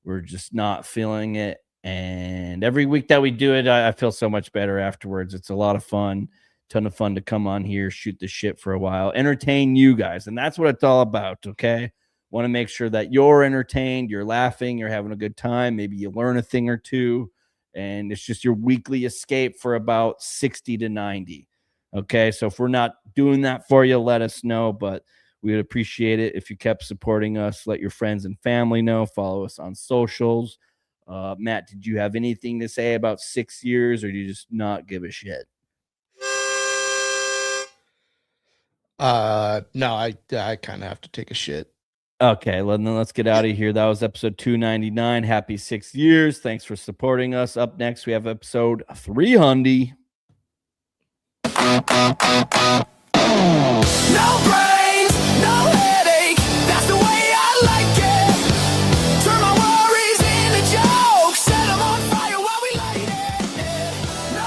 we're just not feeling it. And every week that we do it, I feel so much better afterwards. It's a lot of fun Ton of fun to come on here, shoot the shit for a while, entertain you guys. And that's what it's all about, okay? Want to make sure that you're entertained, you're laughing, you're having a good time. Maybe you learn a thing or two, and it's just your weekly escape for about 60 to 90. Okay, so if we're not doing that for you, let us know, but we would appreciate it if you kept supporting us. Let your friends and family know. Follow us on socials. Matt, did you have anything to say about 6 years, or do you just not give a shit? No, I kind of have to take a shit. Okay, well, then let's get out of here. That was episode 299. Happy 6 years. Thanks for supporting us. Up next, we have episode 300. No break.